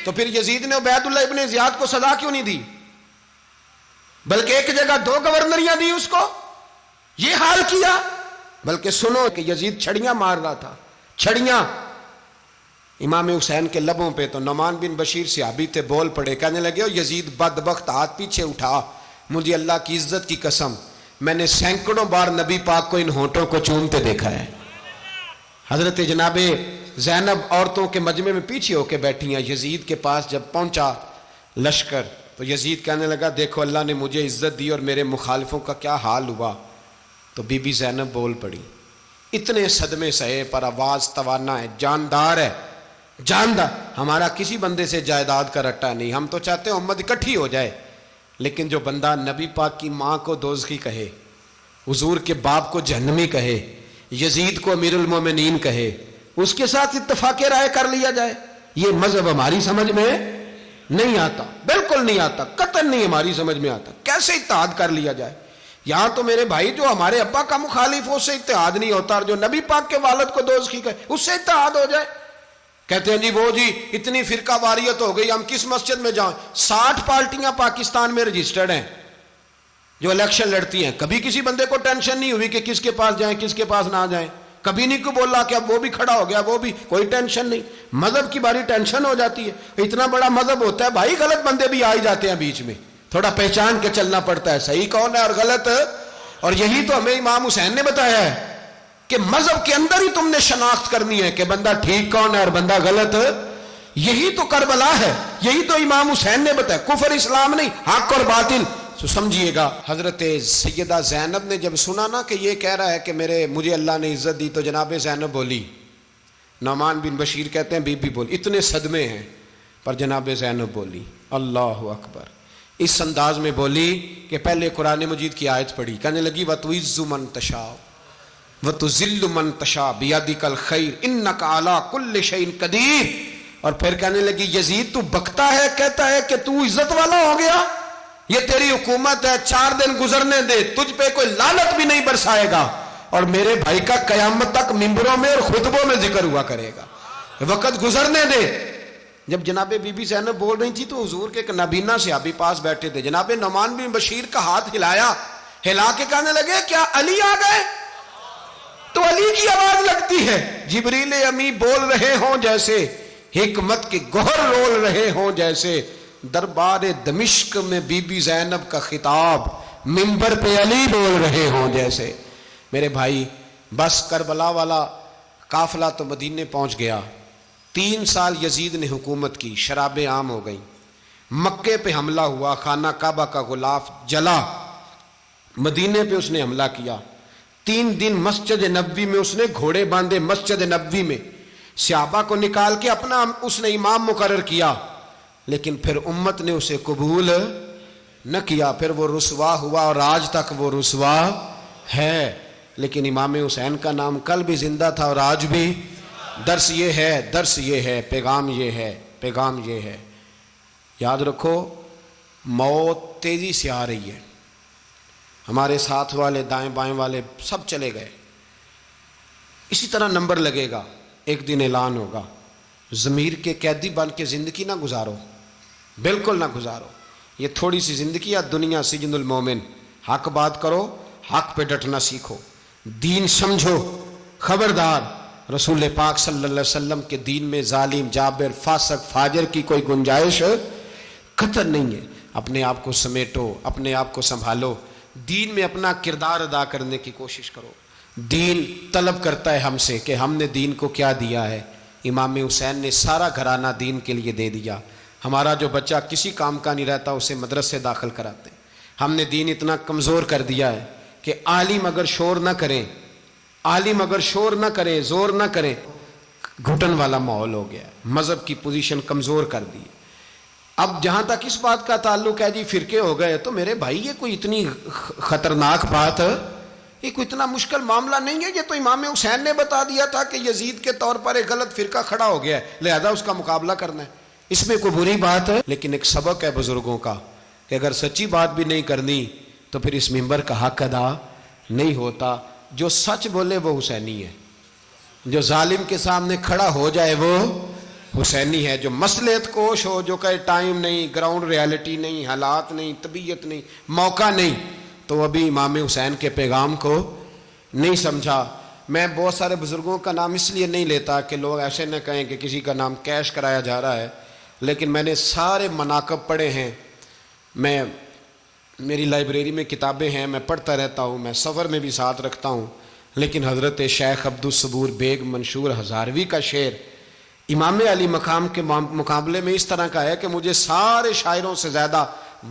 تو پھر یزید نے عبید اللہ ابن زیاد کو سزا کیوں نہیں دی، بلکہ ایک جگہ 2 گورنریاں دی اس کو؟ یہ حال کیا. بلکہ سنو کہ یزید چھڑیاں مار رہا تھا، چھڑیاں امام حسین کے لبوں پہ. تو نعمان بن بشیر صحابی تھے، بول پڑے، کہنے لگے او یزید بدبخت، ہاتھ پیچھے اٹھا، مجھے اللہ کی عزت کی قسم میں نے سینکڑوں بار نبی پاک کو ان ہونٹوں کو چومتے دیکھا ہے. حضرت جناب زینب عورتوں کے مجمع میں پیچھے ہو کے بیٹھی ہیں. یزید کے پاس جب پہنچا لشکر تو یزید کہنے لگا دیکھو اللہ نے مجھے عزت دی اور میرے مخالفوں کا کیا حال ہوا. تو بی بی زینب بول پڑی، اتنے صدمے سہے پر آواز توانا ہے، جاندار ہے، جاندار. ہمارا کسی بندے سے جائیداد کا رٹا نہیں، ہم تو چاہتے ہیں امت اکٹھی ہو جائے، لیکن جو بندہ نبی پاک کی ماں کو دوزخی کہے، حضور کے باپ کو جہنمی کہے، یزید کو امیر المومنین کہے، اس کے ساتھ اتفاق رائے کر لیا جائے، یہ مذہب ہماری سمجھ میں نہیں آتا، بالکل نہیں آتا، قطعاً نہیں ہماری سمجھ میں آتا. کیسے اتحاد کر لیا جائے؟ یہاں تو میرے بھائی جو ہمارے ابا کا مخالف ہو اس سے اتحاد نہیں ہوتا، اور جو نبی پاک کے والد کو دوزخی کہے اس سے اتحاد ہو جائے. کہتے ہیں جی وہ جی اتنی فرقہ واریت ہو گئی، ہم کس مسجد میں جائیں؟ 60 پارٹیاں پاکستان میں رجسٹرڈ ہیں جو الیکشن لڑتی ہیں. کبھی کسی بندے کو ٹینشن نہیں ہوئی کہ کس کے پاس جائیں کس کے پاس نہ جائیں، کبھی نہیں کو بولا کہ اب وہ بھی کھڑا ہو گیا وہ بھی، کوئی ٹینشن نہیں. مذہب کی باری ٹینشن ہو جاتی ہے، اتنا بڑا مذہب ہوتا ہے بھائی، غلط بندے بھی آ ہی جاتے ہیں بیچ میں، تھوڑا پہچان کے چلنا پڑتا ہے صحیح کون ہے اور غلط. اور یہی تو ہمیں امام حسین نے بتایا ہے کہ مذہب کے اندر ہی تم نے شناخت کرنی ہے کہ بندہ ٹھیک کون ہے اور بندہ غلط. یہی تو کربلا ہے، یہی تو امام حسین نے بتایا، کفر اسلام نہیں، حق اور باطل. تو سمجھیے گا، حضرت سیدہ زینب نے جب سنا نا کہ یہ کہہ رہا ہے کہ مجھے اللہ نے عزت دی، تو جناب زینب بولی. نعمان بن بشیر کہتے ہیں بی بی بولی، اتنے صدمے ہیں پر جناب زینب بولی اللہ اکبر، اس انداز میں بولی کہ پہلے قرآن مجید کی آیت پڑھی، کہنے لگی وَتُعِزُّ مَن تَشَاءُ وَتُذِلُّ مَن تَشَاءُ بِيَدِكَ الْخَيْرُ إِنَّكَ عَلَىٰ كُلِّ شَيْءٍ قَدِيرٌ. اور پھر کہنے لگی یزید تو بکتا ہے، کہتا ہے کہ تو عزت والا ہو گیا، یہ تیری حکومت ہے، 4 دن گزرنے دے، تجھ پہ کوئی لعنت بھی نہیں برسائے گا، اور میرے بھائی کا قیامت تک ممبروں میں اور خطبوں میں ذکر ہوا کرے گا، وقت گزرنے دے. جب جناب بی بی زینب بول رہی تھی تو حضور کے ایک نابینا صحابی پاس بیٹھے تھے، جناب نعمان بن بشیر کا ہاتھ ہلایا، ہلا کے کہنے لگے کیا علی آ گئے؟ تو علی کی آواز لگتی ہے، جبریل امی بول رہے ہوں جیسے، حکمت کے گوہر رول رہے ہوں جیسے، دربار دمشق میں بی بی زینب کا خطاب، منبر پہ علی بول رہے ہوں جیسے. میرے بھائی بس کربلا والا قافلہ تو مدینے پہنچ گیا، 3 سال یزید نے حکومت کی، شرابیں عام ہو گئیں، مکے پہ حملہ ہوا، خانہ کعبہ کا غلاف جلا، مدینے پہ اس نے حملہ کیا. 3 دن مسجد نبوی میں اس نے گھوڑے باندھے، مسجد نبوی میں صحابہ کو نکال کے اپنا اس نے امام مقرر کیا، لیکن پھر امت نے اسے قبول نہ کیا، پھر وہ رسوا ہوا اور آج تک وہ رسوا ہے. لیکن امام حسین کا نام کل بھی زندہ تھا اور آج بھی. درس یہ ہے، پیغام یہ ہے، پیغام یہ ہے. یاد رکھو موت تیزی سے آ رہی ہے، ہمارے ساتھ والے دائیں بائیں والے سب چلے گئے، اسی طرح نمبر لگے گا، ایک دن اعلان ہوگا. ضمیر کے قیدی بن کے زندگی نہ گزارو، بالکل نہ گزارو. یہ تھوڑی سی زندگی ہے، دنیا سجن المومن. حق بات کرو، حق پہ ڈٹنا سیکھو، دین سمجھو. خبردار رسول پاک صلی اللہ علیہ وسلم کے دین میں ظالم، جابر، فاسق، فاجر کی کوئی گنجائش قطعاً نہیں ہے. اپنے آپ کو سمیٹو، اپنے آپ کو سنبھالو، دین میں اپنا کردار ادا کرنے کی کوشش کرو. دین طلب کرتا ہے ہم سے کہ ہم نے دین کو کیا دیا ہے. امام حسین نے سارا گھرانہ دین کے لیے دے دیا. ہمارا جو بچہ کسی کام کا نہیں رہتا اسے مدرسے داخل کراتے ہیں. ہم نے دین اتنا کمزور کر دیا ہے کہ عالم اگر شور نہ کریں، عالم اگر شور نہ کریں، زور نہ کریں، گھٹن والا ماحول ہو گیا ہے. مذہب کی پوزیشن کمزور کر دی. اب جہاں تک اس بات کا تعلق ہے جی فرقے ہو گئے، تو میرے بھائی یہ کوئی اتنی خطرناک بات ہے، یہ کوئی اتنا مشکل معاملہ نہیں ہے. یہ تو امام حسین نے بتا دیا تھا کہ یزید کے طور پر ایک غلط فرقہ کھڑا ہو گیا ہے، لہذا اس کا مقابلہ کرنا ہے. اس میں کوئی بری بات ہے؟ لیکن ایک سبق ہے بزرگوں کا کہ اگر سچی بات بھی نہیں کرنی تو پھر اس منبر کا حق ادا نہیں ہوتا. جو سچ بولے وہ حسینی ہے، جو ظالم کے سامنے کھڑا ہو جائے وہ حسینی ہے. جو مصلحت کوش ہو، جو کہے ٹائم نہیں، گراؤنڈ ریالٹی نہیں، حالات نہیں، طبیعت نہیں، موقع نہیں، تو ابھی امام حسین کے پیغام کو نہیں سمجھا. میں بہت سارے بزرگوں کا نام اس لیے نہیں لیتا کہ لوگ ایسے نہ کہیں کہ کسی کا نام کیش کرایا جا رہا ہے، لیکن میں نے سارے مناقب پڑھے ہیں. میری لائبریری میں کتابیں ہیں، میں پڑھتا رہتا ہوں، میں سفر میں بھی ساتھ رکھتا ہوں. لیکن حضرت شیخ عبدالصبور بیگ منشور ہزاروی کا شعر امام علی مقام کے مقابلے میں اس طرح کا ہے کہ مجھے سارے شاعروں سے زیادہ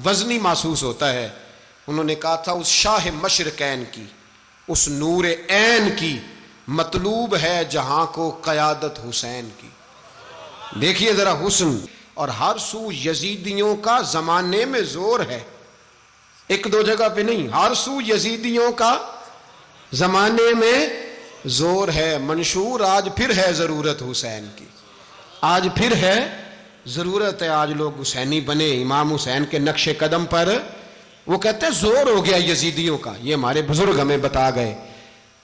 وزنی محسوس ہوتا ہے. انہوں نے کہا تھا اس شاہ مشرقین کی، اس نور عین کی مطلوب ہے جہاں کو قیادت حسین کی. دیکھیے ذرا حسن. اور ہر سو یزیدیوں کا زمانے میں زور ہے, ایک دو جگہ پہ نہیں, ہر سو یزیدیوں کا زمانے میں زور ہے. منشور آج پھر ہے ضرورت حسین کی, آج پھر ہے ضرورت ہے. آج لوگ حسینی بنے, امام حسین کے نقش قدم پر. وہ کہتے ہیں زور ہو گیا یزیدیوں کا, یہ ہمارے بزرگ ہمیں بتا گئے.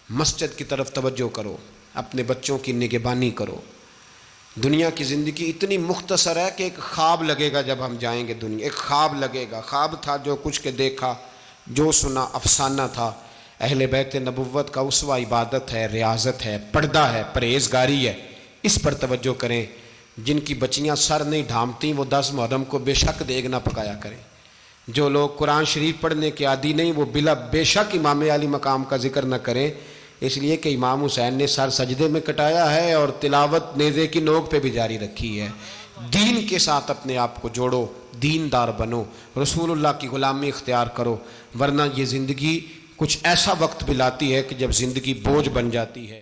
مسجد کی طرف توجہ کرو, اپنے بچوں کی نگہبانی کرو. دنیا کی زندگی اتنی مختصر ہے کہ ایک خواب لگے گا جب ہم جائیں گے دنیا, ایک خواب لگے گا. خواب تھا جو کچھ کے دیکھا, جو سنا افسانہ تھا. اہل بیت نبوت کا اسوہ عبادت ہے, ریاضت ہے, پردہ ہے, پرہیزگاری ہے. اس پر توجہ کریں. جن کی بچیاں سر نہیں ڈھانپتی وہ 10 محرم کو بے شک دیگ نہ پکایا کریں. جو لوگ قرآن شریف پڑھنے کے عادی نہیں وہ بے شک امام علی مقام کا ذکر نہ کریں, اس لیے کہ امام حسین نے سر سجدے میں کٹایا ہے اور تلاوت نیزے کی نوک پہ بھی جاری رکھی ہے. دین کے ساتھ اپنے آپ کو جوڑو, دیندار بنو, رسول اللہ کی غلامی اختیار کرو, ورنہ یہ زندگی کچھ ایسا وقت بھی لاتی ہے کہ جب زندگی بوجھ بن جاتی ہے.